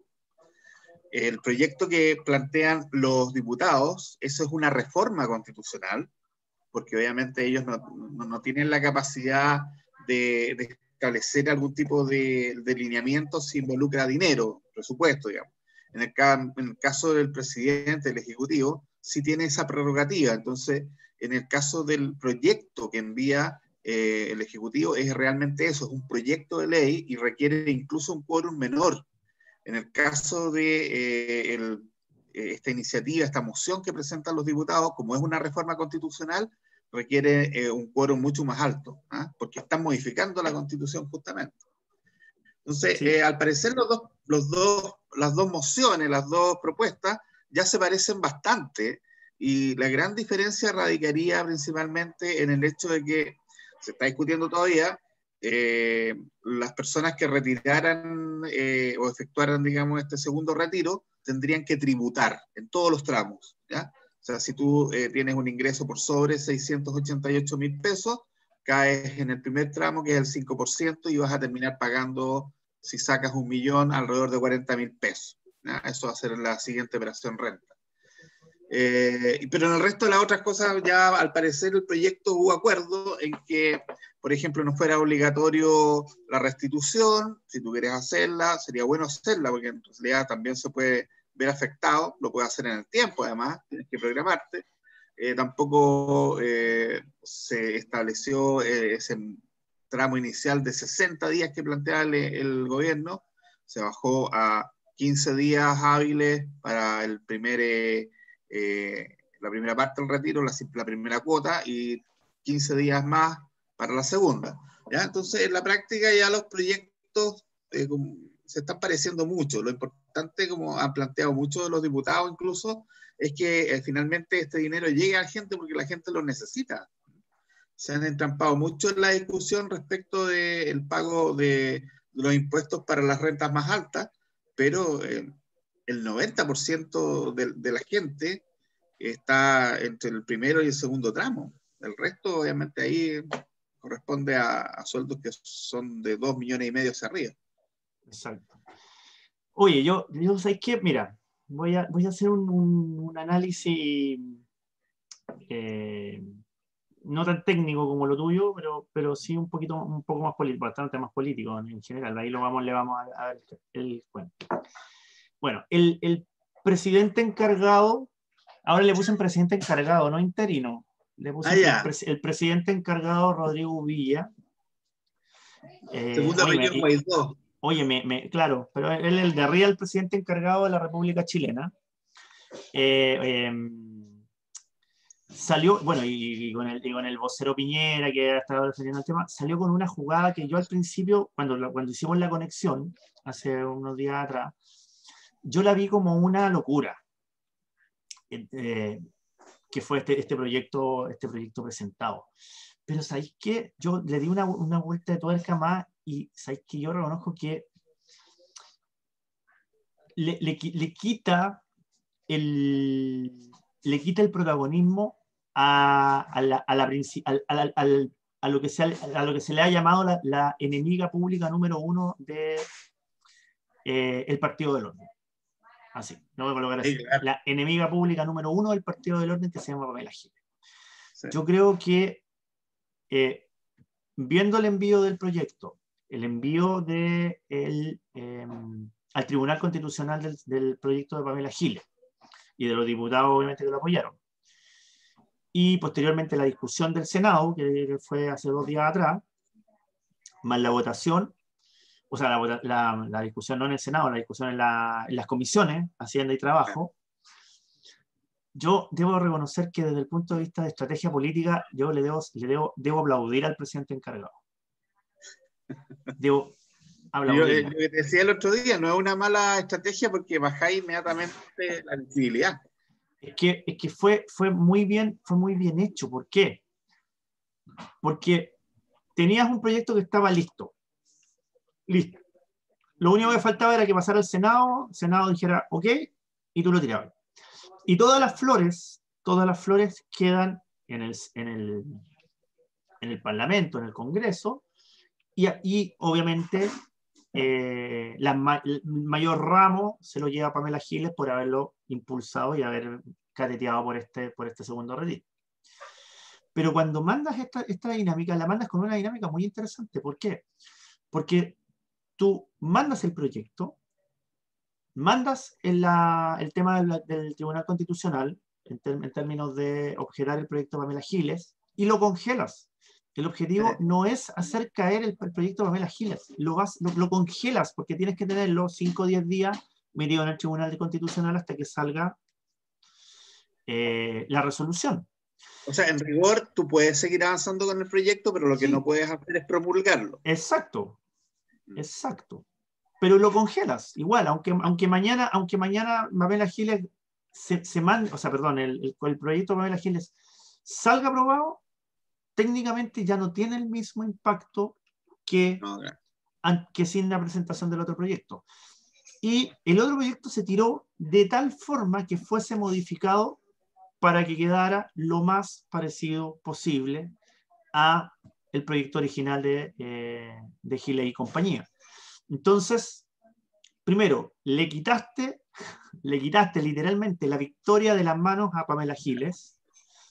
El proyecto que plantean los diputados, eso es una reforma constitucional, porque obviamente ellos no tienen la capacidad de establecer algún tipo de lineamiento si involucra dinero, presupuesto, digamos. En el caso del presidente, del Ejecutivo, sí tiene esa prerrogativa. Entonces, en el caso del proyecto que envía el Ejecutivo, es realmente eso, es un proyecto de ley y requiere incluso un quórum menor. En el caso de esta iniciativa, esta moción que presentan los diputados, como es una reforma constitucional, requiere un quórum mucho más alto, porque están modificando la Constitución justamente. Entonces, sí. Al parecer las dos mociones, las dos propuestas, ya se parecen bastante, y la gran diferencia radicaría principalmente en el hecho de que se está discutiendo todavía las personas que retiraran o efectuaran, digamos, este segundo retiro, tendrían que tributar en todos los tramos, ¿ya? O sea, si tú tienes un ingreso por sobre 688.000 pesos, caes en el primer tramo, que es el 5%, y vas a terminar pagando, si sacas 1 millón, alrededor de 40.000 pesos. ¿Ya? Eso va a ser la siguiente operación renta. Pero en el resto de las otras cosas, ya al parecer el proyecto hubo acuerdo en que, por ejemplo, no fuera obligatorio la restitución. Si tú quieres hacerla, sería bueno hacerla, porque en realidad también se puede ver afectado, lo puedes hacer en el tiempo, además, tienes que programarte. Tampoco se estableció ese tramo inicial de 60 días que planteaba el gobierno, se bajó a 15 días hábiles para el la primera parte del retiro, la primera cuota, y 15 días más para la segunda. ¿Ya? Entonces, en la práctica ya los proyectos se están pareciendo mucho. Lo importante, como han planteado muchos de los diputados incluso, es que finalmente este dinero llegue a la gente porque la gente lo necesita. Se han entrampado mucho en la discusión respecto del pago de los impuestos para las rentas más altas, pero el 90% de la gente está entre el primero y el segundo tramo. El resto, obviamente, ahí corresponde a sueldos que son de 2,5 millones hacia arriba. Exacto. Oye, yo ¿sabes qué? Mira, voy a hacer un análisis no tan técnico como lo tuyo, pero sí un poco más político, bastante más político en general. Ahí le vamos a dar el cuento. Bueno, el presidente encargado, ahora le puse un presidente encargado, no interino. Le puse el presidente encargado, Rodrigo Villa. Segundo apellido Guaidó. Oye, claro, pero él es el de arriba, el presidente encargado de la República Chilena. Salió, bueno, y con el vocero Piñera, que estaba defendiendo el tema, salió con una jugada que yo al principio, cuando hicimos la conexión, hace unos días atrás, yo la vi como una locura, que fue este proyecto presentado. Pero ¿sabéis qué? Yo le di una vuelta de tuerca más, y ¿sabéis qué? Yo reconozco que le quita el protagonismo a lo que se le ha llamado la enemiga pública número 1 de el Partido del Orden. Así, lo voy a colocar así. Sí, claro. La enemiga pública número 1 del Partido del Orden, que se llama Pamela Giles. Sí. Yo creo que viendo el envío del proyecto, el envío al Tribunal Constitucional del proyecto de Pamela Giles y de los diputados obviamente que lo apoyaron, y posteriormente la discusión del Senado, que fue hace 2 días atrás, más la votación, o sea, la discusión no en el Senado, la discusión en las comisiones, Hacienda y Trabajo. Yo debo reconocer que desde el punto de vista de estrategia política, yo debo aplaudir al presidente encargado. Debo aplaudir. Lo que te decía el otro día, no es una mala estrategia porque baja inmediatamente la visibilidad. Es que fue muy bien hecho. ¿Por qué? Porque tenías un proyecto que estaba listo. Lo único que faltaba era que pasara al Senado, el Senado dijera ok, y tú lo tirabas. Y todas las flores quedan en el Parlamento, en el Congreso, y obviamente el mayor ramo se lo lleva Pamela Giles por haberlo impulsado y haber cateteado por este segundo retiro. Pero cuando mandas esta dinámica, la mandas con una dinámica muy interesante. ¿Por qué? Porque tú mandas el proyecto, mandas el tema del Tribunal Constitucional en términos de objetar el proyecto de Pamela Giles, y lo congelas. El objetivo no es hacer caer el proyecto de Pamela Giles, lo congelas porque tienes que tenerlo 5 o 10 días metido en el Tribunal Constitucional hasta que salga la resolución. O sea, en rigor tú puedes seguir avanzando con el proyecto, pero lo que no puedes hacer es promulgarlo. Exacto. Pero lo congelas, igual, aunque mañana Pamela Giles se mande, o sea, perdón, el proyecto de Pamela Giles salga aprobado, técnicamente ya no tiene el mismo impacto que sin la presentación del otro proyecto. Y el otro proyecto se tiró de tal forma que fuese modificado para que quedara lo más parecido posible a el proyecto original de Giles y compañía. Entonces, primero, le quitaste literalmente la victoria de las manos a Pamela Giles.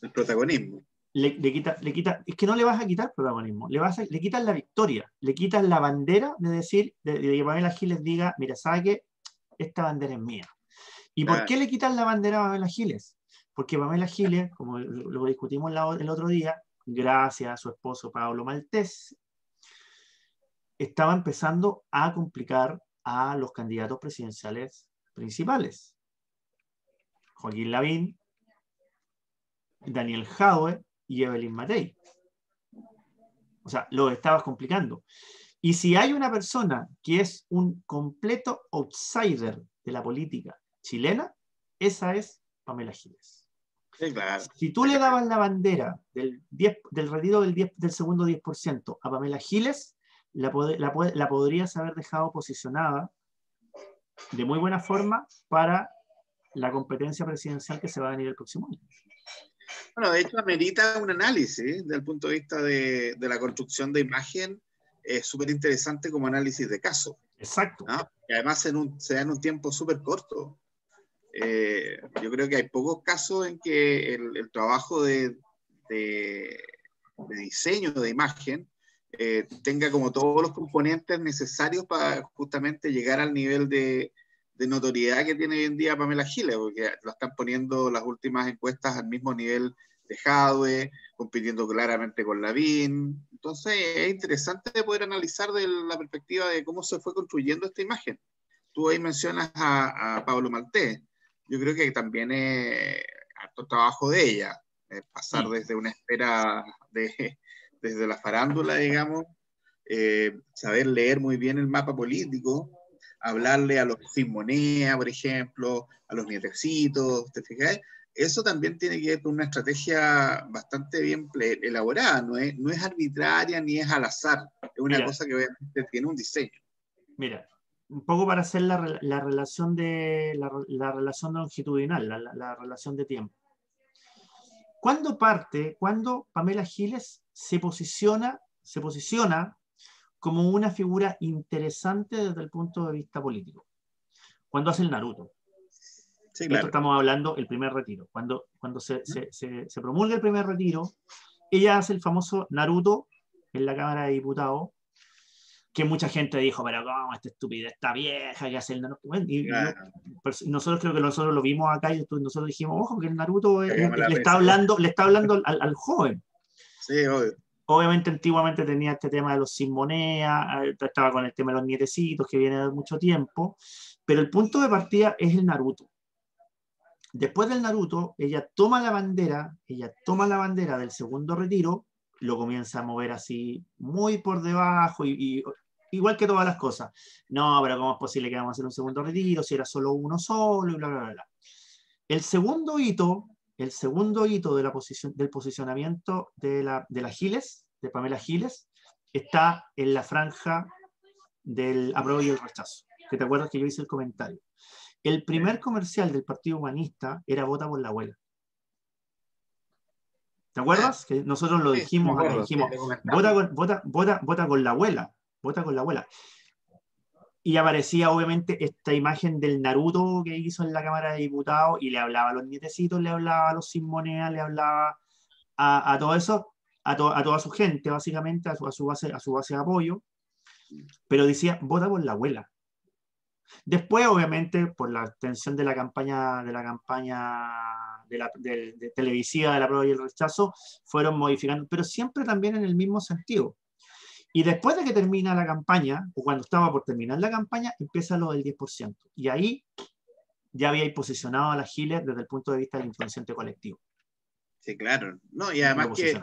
El protagonismo. Le quita, es que no le vas a quitar protagonismo, le quitas la victoria, le quitas la bandera de decir, de que Pamela Giles diga, mira, ¿sabe qué? Esta bandera es mía. ¿Y por qué le quitan la bandera a Pamela Giles? Porque Pamela Giles, como lo discutimos el otro día, gracias a su esposo Pablo Maltés, estaba empezando a complicar a los candidatos presidenciales principales. Joaquín Lavín, Daniel Jadwe y Evelyn Matei. O sea, lo estabas complicando. Y si hay una persona que es un completo outsider de la política chilena, esa es Pamela Giles. Sí, claro. Si tú le dabas la bandera del retiro del segundo 10% a Pamela Giles, la podrías haber dejado posicionada de muy buena forma para la competencia presidencial que se va a venir el próximo año. Bueno, de hecho, amerita un análisis desde el punto de vista de la construcción de imagen. Es súper interesante como análisis de caso. Exacto. ¿No? Y además se da en un tiempo súper corto. Yo creo que hay pocos casos en que el trabajo de diseño de imagen tenga como todos los componentes necesarios para justamente llegar al nivel de notoriedad que tiene hoy en día Pamela Giles, porque lo están poniendo las últimas encuestas al mismo nivel de Jadwe, compitiendo claramente con Lavín. Entonces es interesante poder analizar de la perspectiva de cómo se fue construyendo esta imagen. Tú ahí mencionas a Pablo Maltés. Yo creo que también es harto trabajo de ella, pasar Sí. desde una esfera desde la farándula, digamos, saber leer muy bien el mapa político, hablarle a los sin moneda, por ejemplo, a los nietecitos, ¿te fijas? Eso también tiene que ver con una estrategia bastante bien elaborada, no es arbitraria ni es al azar, es una cosa que obviamente tiene un diseño. Mira, un poco para hacer la relación la relación longitudinal, la relación de tiempo. ¿Cuándo Pamela Giles se posiciona como una figura interesante desde el punto de vista político? Cuando hace el Naruto. Sí, claro. claro. Esto estamos hablando del primer retiro. Cuando se promulga el primer retiro, ella hace el famoso Naruto en la Cámara de Diputados, que mucha gente dijo, pero ¿cómo esta estupidez, esta vieja que hace el Naruto? Bueno, Claro. Nosotros creo que nosotros lo vimos acá y nosotros dijimos, ojo, que el Naruto le está risa. hablando al joven. Sí, obvio. Obviamente antiguamente tenía este tema de los sin moneda, estaba con el tema de los nietecitos que viene de mucho tiempo, pero el punto de partida es el Naruto. Después del Naruto, ella toma la bandera del segundo retiro, lo comienza a mover así muy por debajo y igual que todas las cosas. No, pero ¿cómo es posible que vamos a hacer un segundo retiro si era solo uno solo y bla, bla, bla? El segundo hito del posicionamiento de la Giles, de Pamela Giles, está en la franja del apruebo y el rechazo. Que te acuerdas que yo hice el comentario. El primer comercial del Partido Humanista era Vota por la Abuela. ¿Te acuerdas? Que nosotros lo dijimos acá, dijimos, vota con la abuela, vota con la abuela. Y aparecía obviamente esta imagen del Naruto que hizo en la Cámara de Diputados y le hablaba a los nietecitos, le hablaba a los sin moneda, le hablaba a todo eso, a toda su gente, básicamente, a su base de apoyo, pero decía, vota por la abuela. Después, obviamente, por la extensión de la campaña televisiva de la prueba y el rechazo, fueron modificando, pero siempre también en el mismo sentido. Y después de que termina la campaña, o cuando estaba por terminar la campaña, empieza lo del 10%. Y ahí ya había posicionado a la Giles desde el punto de vista del inconsciente colectivo. Sí, claro. No, y además que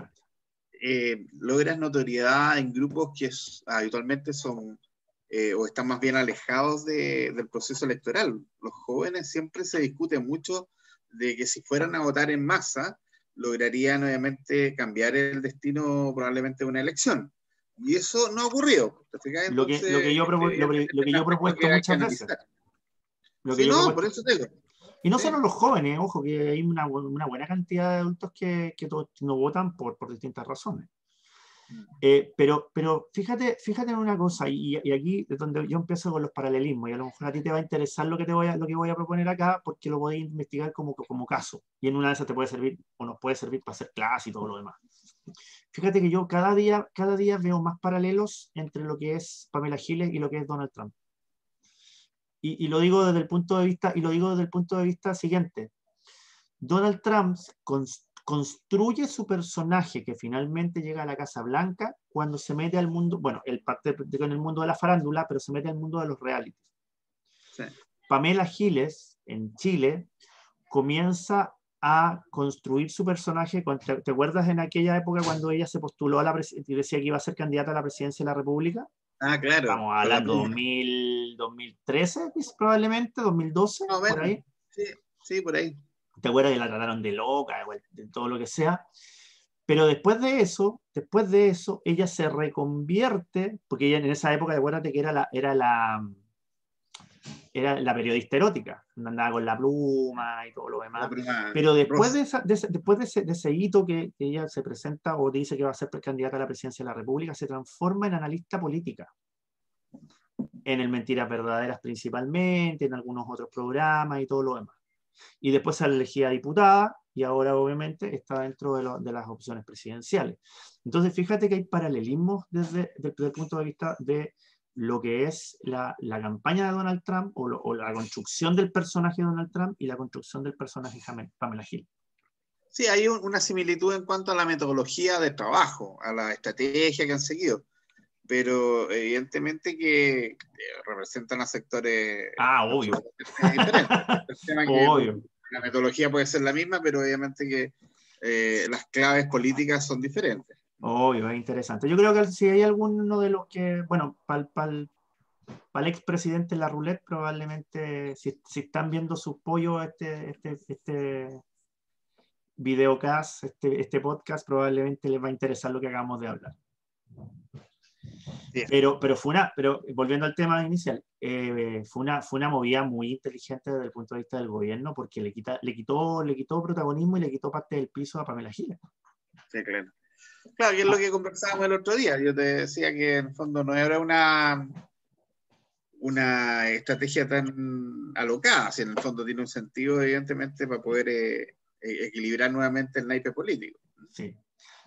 logras notoriedad en grupos que habitualmente son o están más bien alejados del proceso electoral. Los jóvenes siempre se discute mucho de que si fueran a votar en masa, lograrían obviamente cambiar el destino probablemente de una elección. Y eso no ha ocurrido. Entonces, lo que yo he propuesto muchas veces. Por eso te digo. Y no solo los jóvenes, ojo, que hay una buena cantidad de adultos que no votan por distintas razones. Pero fíjate en una cosa, y aquí es donde yo empiezo con los paralelismos, y a lo mejor a ti te va a interesar lo que voy a proponer acá, porque lo podéis investigar como caso, y en una de esas te puede servir, o nos puede servir para hacer clase y todo lo demás. Fíjate que yo cada día veo más paralelos entre lo que es Pamela Giles y lo que es Donald Trump. Y lo digo desde el punto de vista siguiente. Donald Trump construye su personaje que finalmente llega a la Casa Blanca cuando se mete al mundo, bueno, él parte en el mundo de la farándula, pero se mete al mundo de los realities. Sí. Pamela Giles, en Chile, comienza a construir su personaje. ¿Te acuerdas en aquella época cuando ella se postuló y decía que iba a ser candidata a la presidencia de la República? Ah, claro. Estamos hablando 2013, probablemente, 2012, No, por ahí. Sí, por ahí. ¿Te acuerdas que la trataron de loca, de todo lo que sea? Pero después de eso, ella se reconvierte, porque ella en esa época, acuérdate que era la periodista erótica, andaba con la pluma y todo lo demás. Pero después de ese hito que ella se presenta o dice que va a ser candidata a la presidencia de la República, se transforma en analista política. En el Mentiras Verdaderas principalmente, en algunos otros programas y todo lo demás. Y después se elegía diputada y ahora obviamente está dentro de las opciones presidenciales. Entonces fíjate que hay paralelismos desde el punto de vista de lo que es la campaña de Donald Trump o la construcción del personaje de Donald Trump y la construcción del personaje Pamela Giles. Sí, hay una similitud en cuanto a la metodología de trabajo, a la estrategia que han seguido, pero evidentemente que representan a sectores obvio. diferentes. El tema obvio. Que la metodología puede ser la misma, pero obviamente que las claves políticas son diferentes. Obvio, es interesante. Yo creo que si hay alguno de los que, bueno, para el expresidente la roulette, probablemente, si están viendo sus pollos este videocast, este podcast, probablemente les va a interesar lo que acabamos de hablar. Sí. Pero volviendo al tema inicial, fue una movida muy inteligente desde el punto de vista del gobierno, porque le quitó protagonismo y le quitó parte del piso a Pamela Giles. Sí, claro. Claro, que es lo que conversábamos el otro día. Yo te decía que en el fondo no era una estrategia tan alocada, si en el fondo tiene un sentido, evidentemente, para poder equilibrar nuevamente el naipe político. Sí.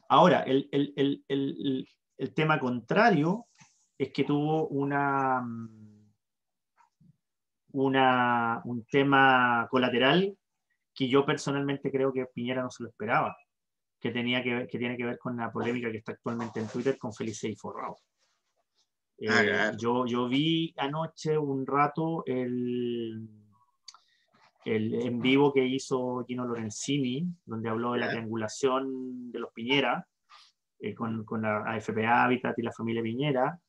Ahora, el tema contrario es que tuvo un tema colateral que yo personalmente creo que Piñera no se lo esperaba, que tiene que ver con la polémica que está actualmente en Twitter con Felice y Forrado. Claro. Yo vi anoche un rato el en vivo que hizo Gino Lorenzini, donde habló de la triangulación de los Piñera con la AFP Habitat y la familia Piñera,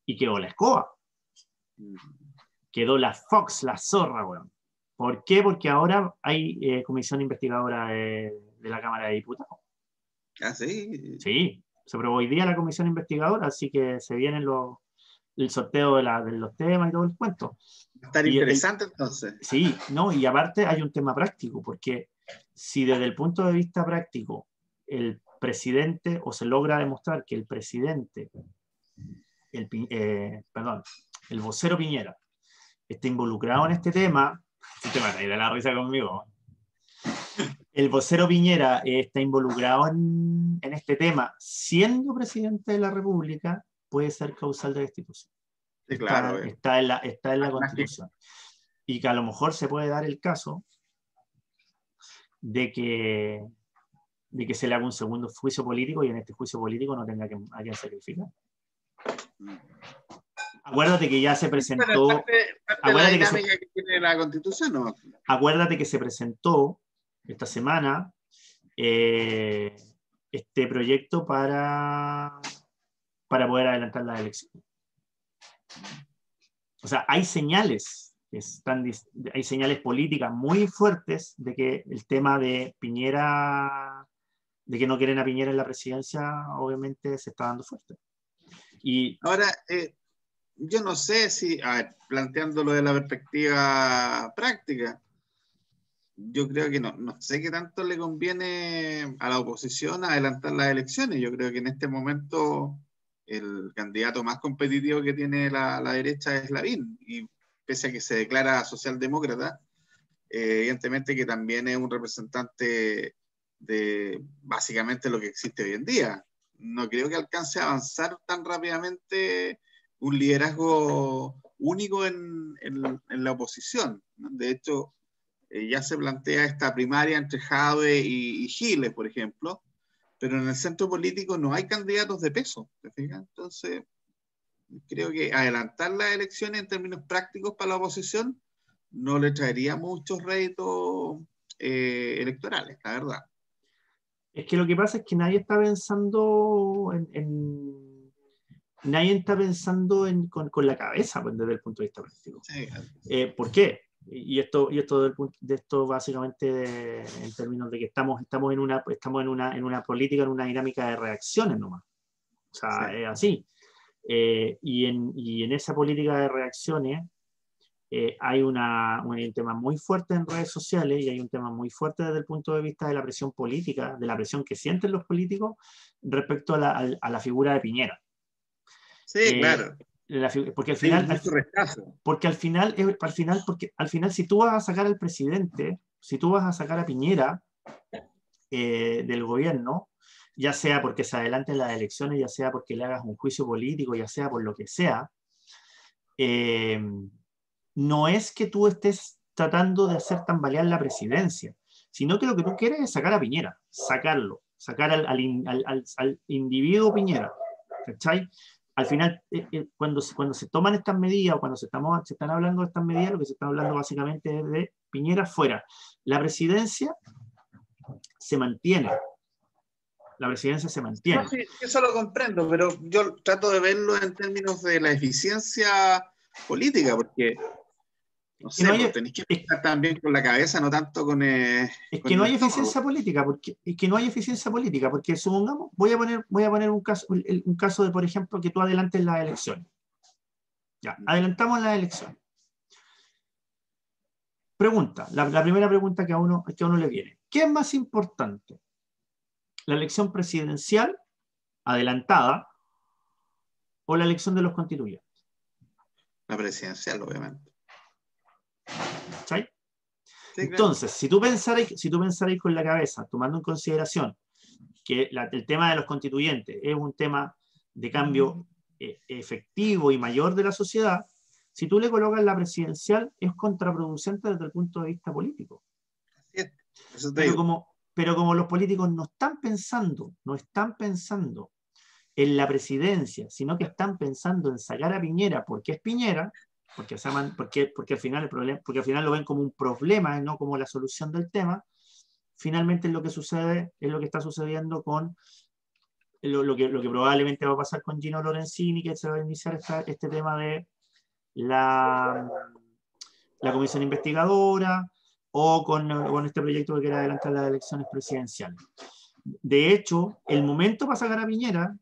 y quedó la escoba. Quedó la Fox, la zorra, weón. ¿Por qué? Porque ahora hay comisión investigadora de la Cámara de Diputados. ¿Ah, sí? Sí, se aprobó hoy día la comisión investigadora, así que se vienen el sorteo de los temas y todo el cuento. Va a estar interesante entonces. Sí, no, y aparte hay un tema práctico, porque si desde el punto de vista práctico el presidente, o se logra demostrar que el presidente, el vocero Piñera, está involucrado en este tema, te van a ir a la risa conmigo. El vocero Piñera está involucrado en este tema, siendo presidente de la República, puede ser causal de destitución. Sí, claro, está en la Constitución. Y que a lo mejor se puede dar el caso de que se le haga un segundo juicio político y en este juicio político no tenga a quien sacrificar. Acuérdate que ya se presentó. Acuérdate que tiene la Constitución, ¿no? Acuérdate que se presentó esta semana este proyecto para poder adelantar las elecciones. O sea, hay señales políticas muy fuertes de que el tema de Piñera, de que no quieren a Piñera en la presidencia, obviamente se está dando fuerte. Y ahora, yo no sé si, planteándolo de la perspectiva práctica, yo creo que no sé qué tanto le conviene a la oposición adelantar las elecciones. Yo creo que en este momento el candidato más competitivo que tiene la derecha es Lavín, y pese a que se declara socialdemócrata, evidentemente que también es un representante de básicamente lo que existe hoy en día. No creo que alcance a avanzar tan rápidamente un liderazgo único en la oposición, ¿no? De hecho, ya se plantea esta primaria entre Jadwe y Giles, por ejemplo, pero en el centro político no hay candidatos de peso, ¿te fijas? Entonces, creo que adelantar las elecciones en términos prácticos para la oposición no le traería muchos réditos electorales, la verdad. Es que lo que pasa es que nadie está pensando nadie está pensando con la cabeza, pues, desde el punto de vista político. Sí. ¿Por qué? Y esto de esto básicamente en términos de que estamos en una política, en una dinámica de reacciones nomás. O sea, Sí. es así. Y en esa política de reacciones hay un tema muy fuerte en redes sociales, y hay un tema muy fuerte desde el punto de vista de la presión política, de la presión que sienten los políticos respecto a la figura de Piñera. Sí, claro. Porque al Hay final, mucho rechazo. porque al final, si tú vas a sacar al presidente, si tú vas a sacar a Piñera del gobierno, ya sea porque se adelanten las elecciones, ya sea porque le hagas un juicio político, ya sea por lo que sea, no es que tú estés tratando de hacer tambalear la presidencia, sino que lo que tú quieres es sacar a Piñera, sacar al individuo Piñera, ¿cachai? Al final, cuando se toman estas medidas, o cuando se están hablando de estas medidas, lo que se está hablando básicamente es de Piñera fuera. La presidencia se mantiene. La presidencia se mantiene. No, sí, eso lo comprendo, pero yo trato de verlo en términos de la eficiencia política, porque no sé, pues tenéis que pensar también con la cabeza, no tanto con es con que no el hay estómago. eficiencia política, porque supongamos, voy a poner un caso de, por ejemplo, que tú adelantes las elecciones. Ya, adelantamos las elecciones. Pregunta, la primera pregunta que a uno le viene. ¿Qué es más importante? ¿La elección presidencial adelantada o la elección de los constituyentes? La presidencial, obviamente. ¿Sí? Sí, entonces, claro. si tú pensarais con la cabeza, tomando en consideración que el tema de los constituyentes es un tema de cambio efectivo y mayor de la sociedad, si tú le colocas la presidencial, es contraproducente desde el punto de vista político. Eso te digo. Pero como los políticos no están pensando en la presidencia, sino que están pensando en sacar a Piñera porque es Piñera, porque al final lo ven como un problema y no como la solución del tema, finalmente es lo que está sucediendo con lo que probablemente va a pasar con Gino Lorenzini, que se va a iniciar este tema de la comisión investigadora, o con este proyecto que quiere adelantar las elecciones presidenciales. De hecho, el momento para sacar a Piñera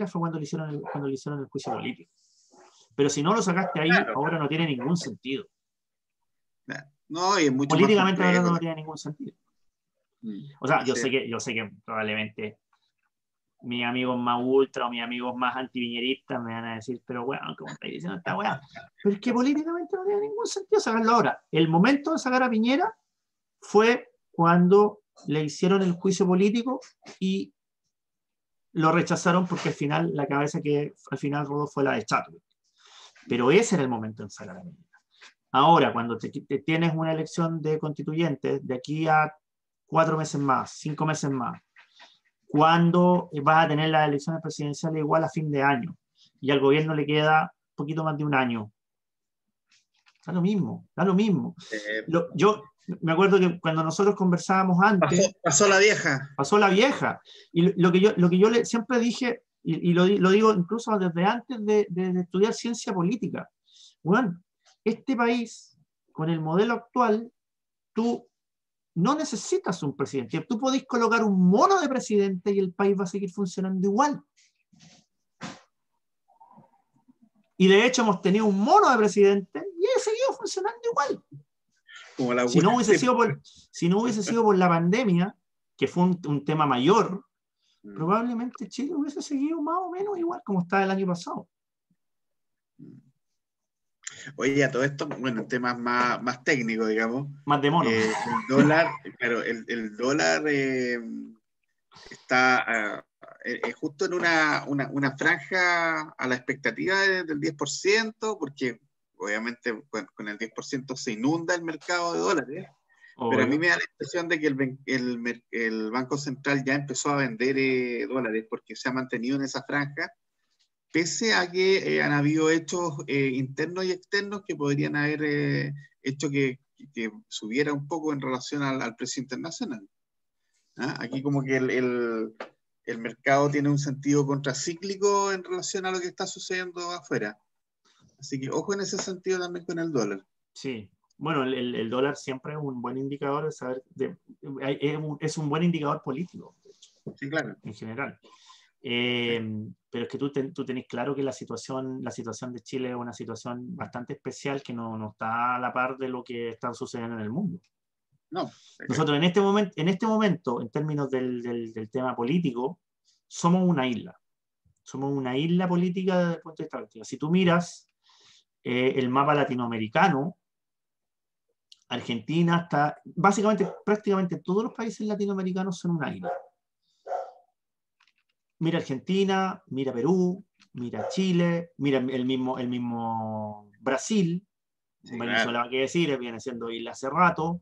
fue cuando le hicieron el juicio político. Pero si no lo sacaste ahí, claro, ahora no tiene ningún sentido. No, y es mucho políticamente hablando no tiene ningún sentido. O sea, yo sí. sé que probablemente mis amigos más ultra o mis amigos más antiviñeristas me van a decir, pero bueno, ¿cómo estáis diciendo esta weá? Pero es que políticamente no tiene ningún sentido sacarlo ahora. El momento de sacar a Piñera fue cuando le hicieron el juicio político y lo rechazaron porque al final la cabeza que al final rodó fue la de Chadwick. Pero ese era el momento en sacar a Piñera. Ahora, cuando tienes una elección de constituyentes de aquí a 4 meses más, 5 meses más, cuando vas a tener las elecciones presidenciales igual a fin de año y al gobierno le queda un poquito más de un año, da lo mismo. Yo me acuerdo que cuando nosotros conversábamos antes, pasó la vieja, y lo que yo siempre dije, y lo digo incluso desde antes de estudiar ciencia política, bueno, este país con el modelo actual, tú no necesitas un presidente. Tú podés colocar un mono de presidente y el país va a seguir funcionando igual. Y de hecho hemos tenido un mono de presidente y ha seguido funcionando igual. Como la Si no hubiese sí. sido por la pandemia, que fue un tema mayor, Mm. probablemente Chile hubiese seguido más o menos igual como estaba el año pasado. Oye, a todo esto, bueno, temas más técnicos, digamos. Más de mono. El dólar, claro, el dólar está justo en una franja a la expectativa del 10%, porque obviamente con el 10% se inunda el mercado de dólares. Pero a mí Obvio. me da la impresión de que el Banco Central ya empezó a vender dólares porque se ha mantenido en esa franja, pese a que han habido hechos internos y externos que podrían haber hecho que subiera un poco en relación al precio internacional. ¿Ah? Aquí como que el mercado tiene un sentido contracíclico en relación a lo que está sucediendo afuera. Así que ojo en ese sentido también con el dólar. Sí. Bueno, el dólar siempre es un buen indicador de saber, es un buen indicador político, de hecho, Sí, claro. en general. Sí. Pero es que tú tenés claro que la situación de Chile es una situación bastante especial que no está a la par de lo que está sucediendo en el mundo. No. Nosotros en este momento, en términos del tema político, somos una isla. Somos una isla política desde el punto de vista político. Si tú miras el mapa latinoamericano, Argentina está, básicamente, prácticamente todos los países latinoamericanos son una isla. Mira Argentina, mira Perú, mira Chile, mira el mismo Brasil, Sí, Venezuela, claro. ¿qué decir? Viene siendo isla hace rato.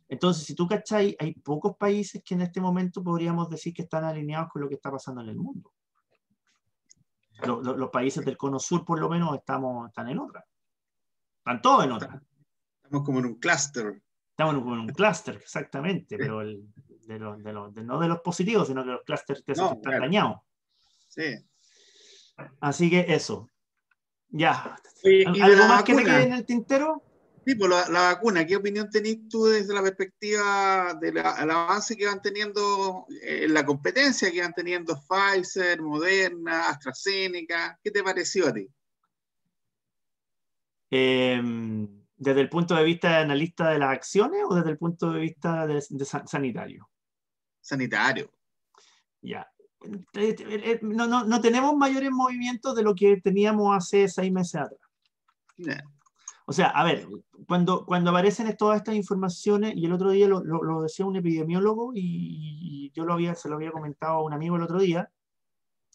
Entonces, si tú cachai, hay pocos países que en este momento podríamos decir que están alineados con lo que está pasando en el mundo. Los países del cono sur, por lo menos, están en otra. Están todos en otra. Estamos como en un clúster. Estamos en un clúster, exactamente, Sí. pero no de los positivos, sino que los clústeres que No, están claro. dañados. Sí. Así que eso. Ya. Y de ¿Algo la más que te quede vacuna, en el tintero? sí, pues la vacuna, ¿qué opinión tenés tú desde la perspectiva del avance que van teniendo en la competencia que van teniendo Pfizer, Moderna, AstraZeneca? ¿Qué te pareció a ti? ¿Desde el punto de vista de analista de las acciones o desde el punto de vista sanitario? Sanitario. Ya. No tenemos mayores movimientos de lo que teníamos hace 6 meses atrás. Yeah. O sea, a ver, cuando aparecen todas estas informaciones, y el otro día lo decía un epidemiólogo, y yo se lo había comentado a un amigo el otro día,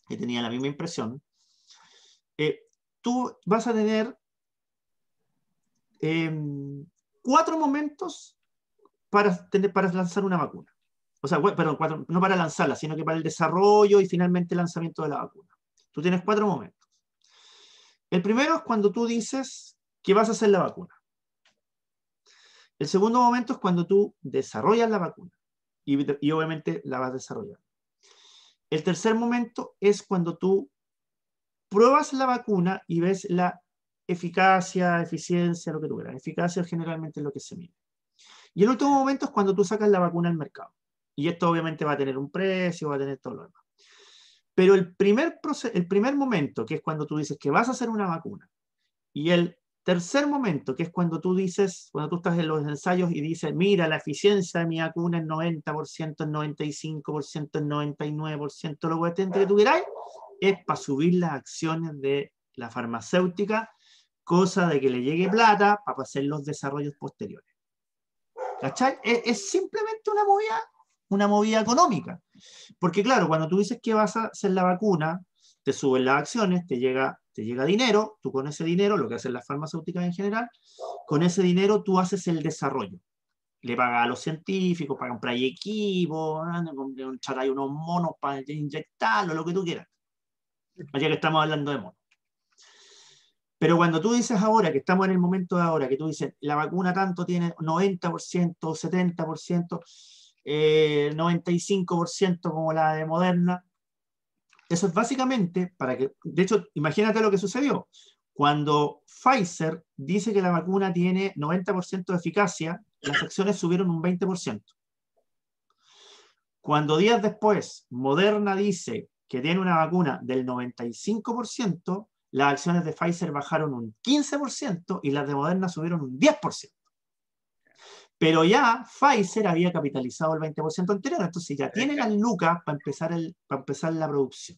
que tenía la misma impresión, tú vas a tener 4 momentos para lanzar una vacuna. O sea, perdón, 4, no para lanzarla, sino que para el desarrollo y finalmente el lanzamiento de la vacuna. Tú tienes 4 momentos. El primero es cuando tú dices que vas a hacer la vacuna. El segundo momento es cuando tú desarrollas la vacuna y obviamente la vas a desarrollar. El tercer momento es cuando tú pruebas la vacuna y ves la eficacia, eficiencia, lo que tú quieras. Eficacia es generalmente lo que se mide. Y el último momento es cuando tú sacas la vacuna al mercado. Y esto obviamente va a tener un precio, va a tener todo lo demás. Pero el primer momento, que es cuando tú dices que vas a hacer una vacuna, y el tercer momento, que es cuando tú estás en los ensayos y dices, mira, la eficiencia de mi vacuna es 90%, es 95%, es 99%, lo que tú queráis, es para subir las acciones de la farmacéutica, cosa de que le llegue plata para hacer los desarrollos posteriores. ¿Cachai? Es simplemente una movida económica. Porque claro, cuando tú dices que vas a hacer la vacuna, te suben las acciones, te llega dinero, tú con ese dinero, lo que hacen las farmacéuticas en general, con ese dinero tú haces el desarrollo. Le pagas a los científicos para comprar equipos, hay unos monos para inyectarlo, lo que tú quieras. Ya que estamos hablando de monos. Pero cuando tú dices ahora, que estamos en el momento de ahora, que tú dices, la vacuna tanto tiene 90%, 70%, 95% como la de Moderna, eso es básicamente para que, de hecho, imagínate lo que sucedió. Cuando Pfizer dice que la vacuna tiene 90% de eficacia, las acciones subieron un 20%. Cuando días después Moderna dice que tiene una vacuna del 95%, las acciones de Pfizer bajaron un 15% y las de Moderna subieron un 10%. Pero ya Pfizer había capitalizado el 20% anterior, entonces ya tiene las lucas para empezar la producción.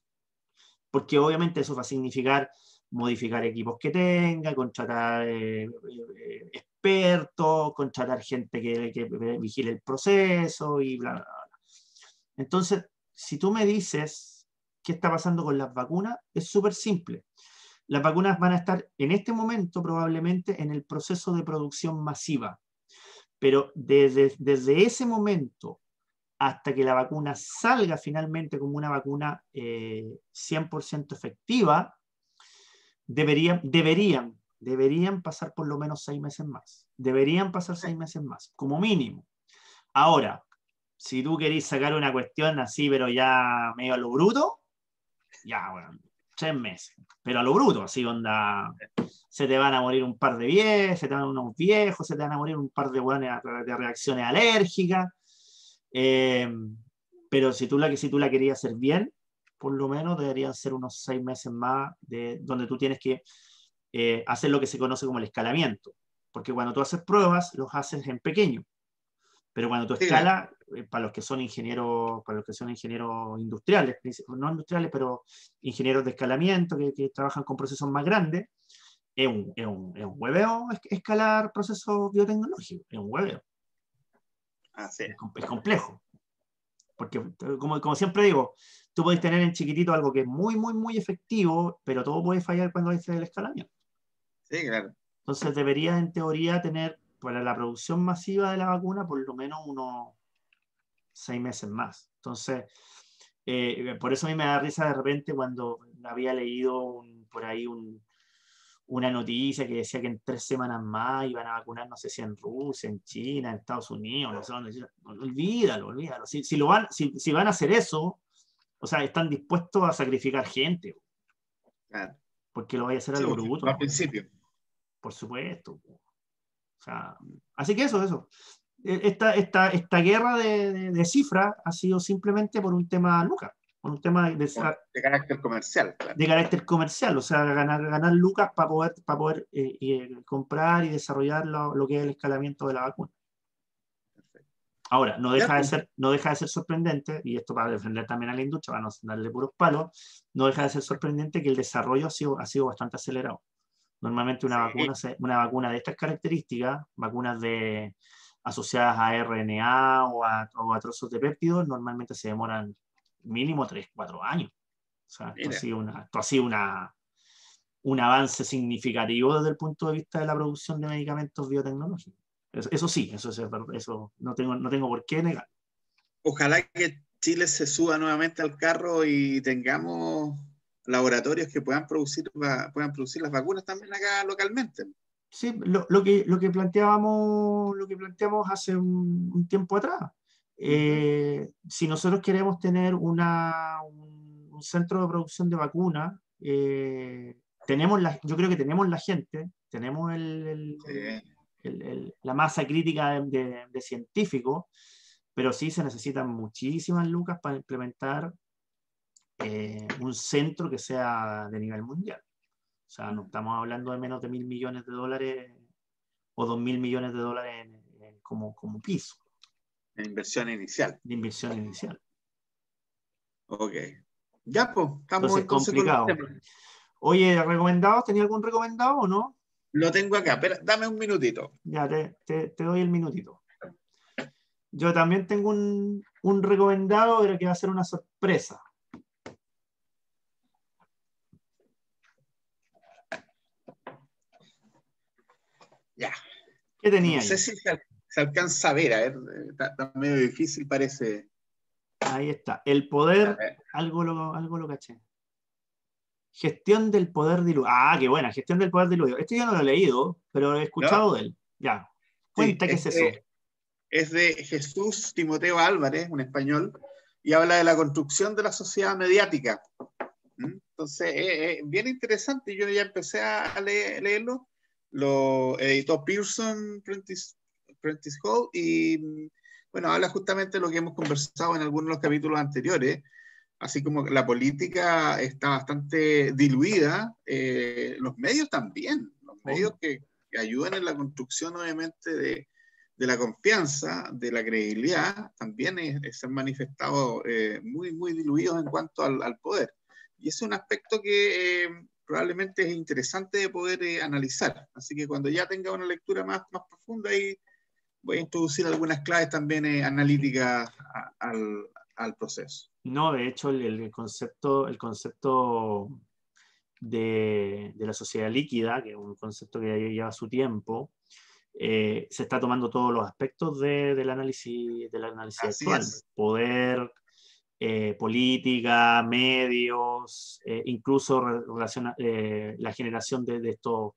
Porque obviamente eso va a significar modificar equipos que tenga, contratar expertos, contratar gente que vigile el proceso y bla, bla, bla. Entonces, si tú me dices qué está pasando con las vacunas, es súper simple. Las vacunas van a estar en este momento probablemente en el proceso de producción masiva, pero desde ese momento hasta que la vacuna salga finalmente como una vacuna 100% efectiva, deberían pasar por lo menos 6 meses más. Deberían pasar 6 meses más, como mínimo. Ahora, si tú querés sacar una cuestión así, pero ya medio a lo bruto, ya, bueno, 3 meses. Pero a lo bruto, así onda, se te van a morir un par de viejos, se te van a unos viejos, se te van a morir un par de reacciones alérgicas. Pero si tú la querías hacer bien, por lo menos deberían ser unos 6 meses más donde tú tienes que hacer lo que se conoce como el escalamiento. Porque cuando tú haces pruebas, los haces en pequeño. Pero cuando tú escalas, para los que son ingenieros industriales, no industriales, pero ingenieros de escalamiento que trabajan con procesos más grandes, es un hueveo escalar procesos biotecnológicos, es un hueveo. Es complejo. Porque, como siempre digo, tú puedes tener en chiquitito algo que es muy, muy, muy efectivo, pero todo puede fallar cuando hay el escalamiento. Sí, claro. Entonces deberías, en teoría, tener para la producción masiva de la vacuna por lo menos unos 6 meses más. Entonces, por eso a mí me da risa de repente cuando había leído por ahí una noticia que decía que en 3 semanas más iban a vacunar, no sé si en Rusia, en China, en Estados Unidos, no sé dónde. Olvídalo. Si van a hacer eso, o sea, están dispuestos a sacrificar gente. Claro. Porque lo vaya a hacer a lo bruto. Al principio. Por supuesto. O sea, así que eso. Esta guerra de cifras ha sido simplemente por un tema lucas, por un tema de carácter comercial. Claro. De carácter comercial, o sea, ganar lucas para poder comprar y desarrollar lo que es el escalamiento de la vacuna. Perfecto. Ahora, no deja de ser sorprendente, y esto para defender también a la industria, para no darle puros palos, no deja de ser sorprendente que el desarrollo ha sido bastante acelerado. Normalmente una vacuna de estas características, vacunas asociadas a RNA o a trozos de péptidos, normalmente se demoran mínimo 3-4 años. O sea, esto ha sido un avance significativo desde el punto de vista de la producción de medicamentos biotecnológicos. Eso no tengo por qué negar. Ojalá que Chile se suba nuevamente al carro y tengamos laboratorios que puedan producir las vacunas también acá localmente. Sí, lo que planteábamos hace un tiempo atrás. Si nosotros queremos tener un centro de producción de vacunas, yo creo que tenemos la gente, tenemos la masa crítica de científicos, pero sí se necesitan muchísimas lucas para implementar un centro que sea de nivel mundial. O sea, no estamos hablando de menos de $1.000 millones o $2.000 millones como piso. De inversión inicial. De inversión inicial. Ok. Ya, pues, estamos entonces complicado. Oye, ¿recomendados? ¿Tenía algún recomendado o no? Lo tengo acá, pero dame un minutito. Ya, te doy el minutito. Yo también tengo un recomendado, pero que va a ser una sorpresa. Ya. ¿Qué tenía? No sé si se alcanza a ver, está medio difícil, parece. Ahí está. El poder, algo lo caché. Gestión del poder diluido. Ah, qué buena, gestión del poder diluido. Este yo no lo he leído, pero he escuchado de él. Ya. Cuenta qué es eso. Es de Jesús Timoteo Álvarez, un español, y habla de la construcción de la sociedad mediática. Entonces, bien interesante. Yo ya empecé a leerlo. Lo editó Pearson Prentice Hall y, bueno, habla justamente de lo que hemos conversado en algunos de los capítulos anteriores. Así como la política está bastante diluida, los medios también, los medios que ayudan en la construcción, obviamente, de la confianza, de la credibilidad, también se han manifestado muy, muy diluidos en cuanto al poder. Y ese es un aspecto que probablemente es interesante de poder analizar. Así que cuando ya tenga una lectura más profunda, ahí voy a introducir algunas claves también analíticas al proceso. No, de hecho, el concepto de la sociedad líquida, que es un concepto que ya lleva su tiempo, se está tomando todos los aspectos del análisis Así actual. es. Poder, política, medios, incluso la generación de estos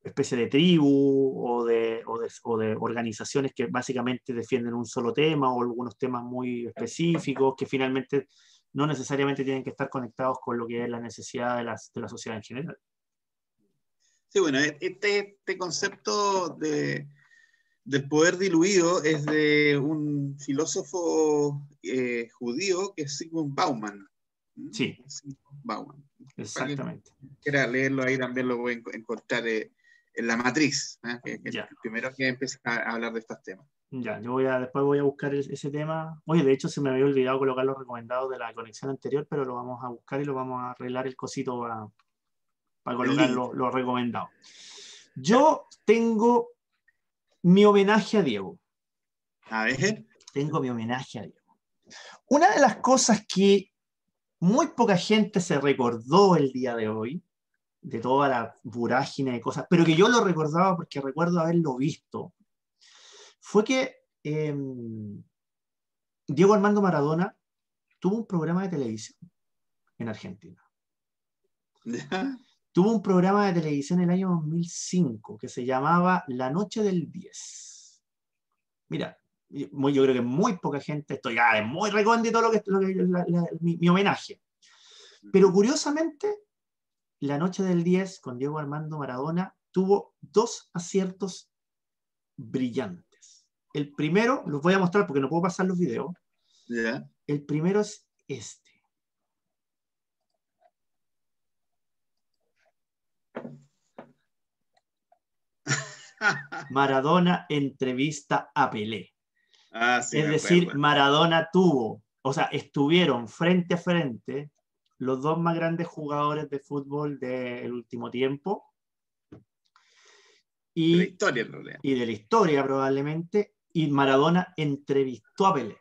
especie de tribu o de organizaciones que básicamente defienden un solo tema o algunos temas muy específicos que finalmente no necesariamente tienen que estar conectados con lo que es la necesidad de la sociedad en general. Sí, bueno, este concepto del poder diluido es de un filósofo judío que es Zygmunt Bauman. Sí, Bauman. exactamente. Para quien quiera leerlo ahí también lo voy a encontrar en La Matriz, que es el primero que empieza a hablar de estos temas. Ya, después voy a buscar ese tema. Oye, de hecho se me había olvidado colocar los recomendados de la conexión anterior, pero lo vamos a buscar y lo vamos a arreglar el cosito para colocar los recomendados. Yo tengo mi homenaje a Diego. A ver. Tengo mi homenaje a Diego. Una de las cosas que muy poca gente se recordó el día de hoy, de toda la vorágine de cosas, pero que yo lo recordaba porque recuerdo haberlo visto, fue que Diego Armando Maradona tuvo un programa de televisión en Argentina. Tuvo un programa de televisión en el año 2005 que se llamaba La Noche del 10. Mira, yo creo que muy poca gente, esto ya es muy recóndito mi homenaje. Pero curiosamente, La Noche del 10 con Diego Armando Maradona tuvo 2 aciertos brillantes. El primero, los voy a mostrar porque no puedo pasar los videos. Yeah. El primero es este. Maradona entrevista a Pelé. Sí, es decir, Maradona estuvieron frente a frente los 2 más grandes jugadores de fútbol del último tiempo de la historia, en realidad. Y de la historia probablemente, y Maradona entrevistó a Pelé.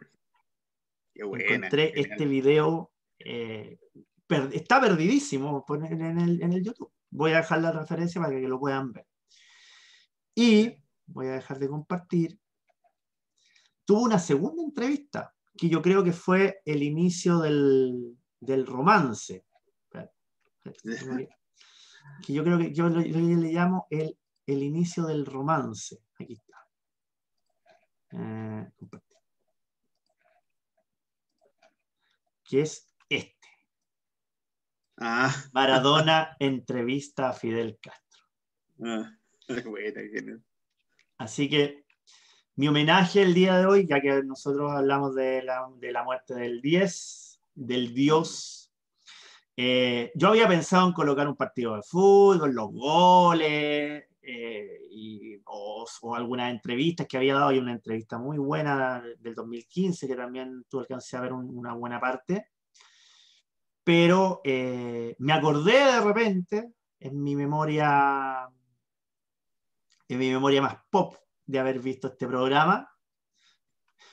Qué buena, encontré genial. Este video, está perdidísimo en el YouTube. Voy a dejar la referencia para que lo puedan ver. Y voy a dejar de compartir. Tuvo una segunda entrevista, que yo creo que fue el inicio del romance. Que yo creo que yo le llamo el inicio del romance. Aquí está. Que es este. Maradona entrevista a Fidel Castro. Buena, genial. Así que mi homenaje el día de hoy, ya que nosotros hablamos de la muerte del 10, del Dios. Yo había pensado en colocar un partido de fútbol, los goles, o algunas entrevistas que había dado. Hay una entrevista muy buena del 2015 que también tú alcancé a ver una buena parte. Pero me acordé de repente, en mi memoria más pop, de haber visto este programa.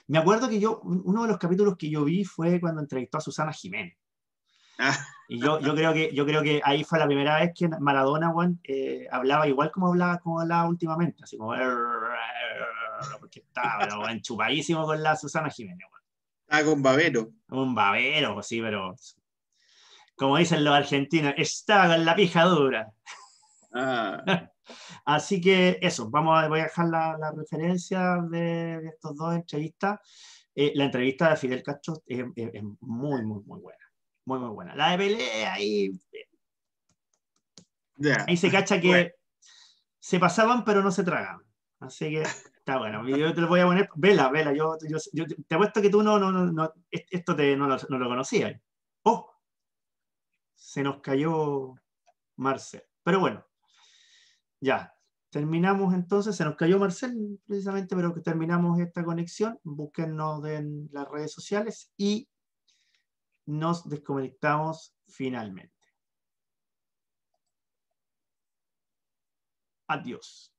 Me acuerdo que uno de los capítulos que yo vi fue cuando entrevistó a Susana Jiménez. Y yo creo que ahí fue la primera vez que Maradona hablaba igual como hablaba últimamente, así como porque estaba enchupadísimo con la Susana Jiménez. Con babero. Un babero, sí, pero como dicen los argentinos, estaba con la pija dura. Así que eso, voy a dejar la referencia de estos 2 entrevistas. La entrevista de Fidel Castro es muy, muy, muy buena. Muy, muy buena. La de Pelé, ahí se cacha que se pasaban pero no se tragaban. Así que está bueno. Yo te lo voy a poner. Vela. Yo te apuesto que tú esto no lo conocías. ¡Oh! Se nos cayó Marcel. Pero bueno. Ya. terminamos entonces, se nos cayó Marcel precisamente, pero que terminamos esta conexión. Búsquennos en las redes sociales y nos desconectamos finalmente. Adiós.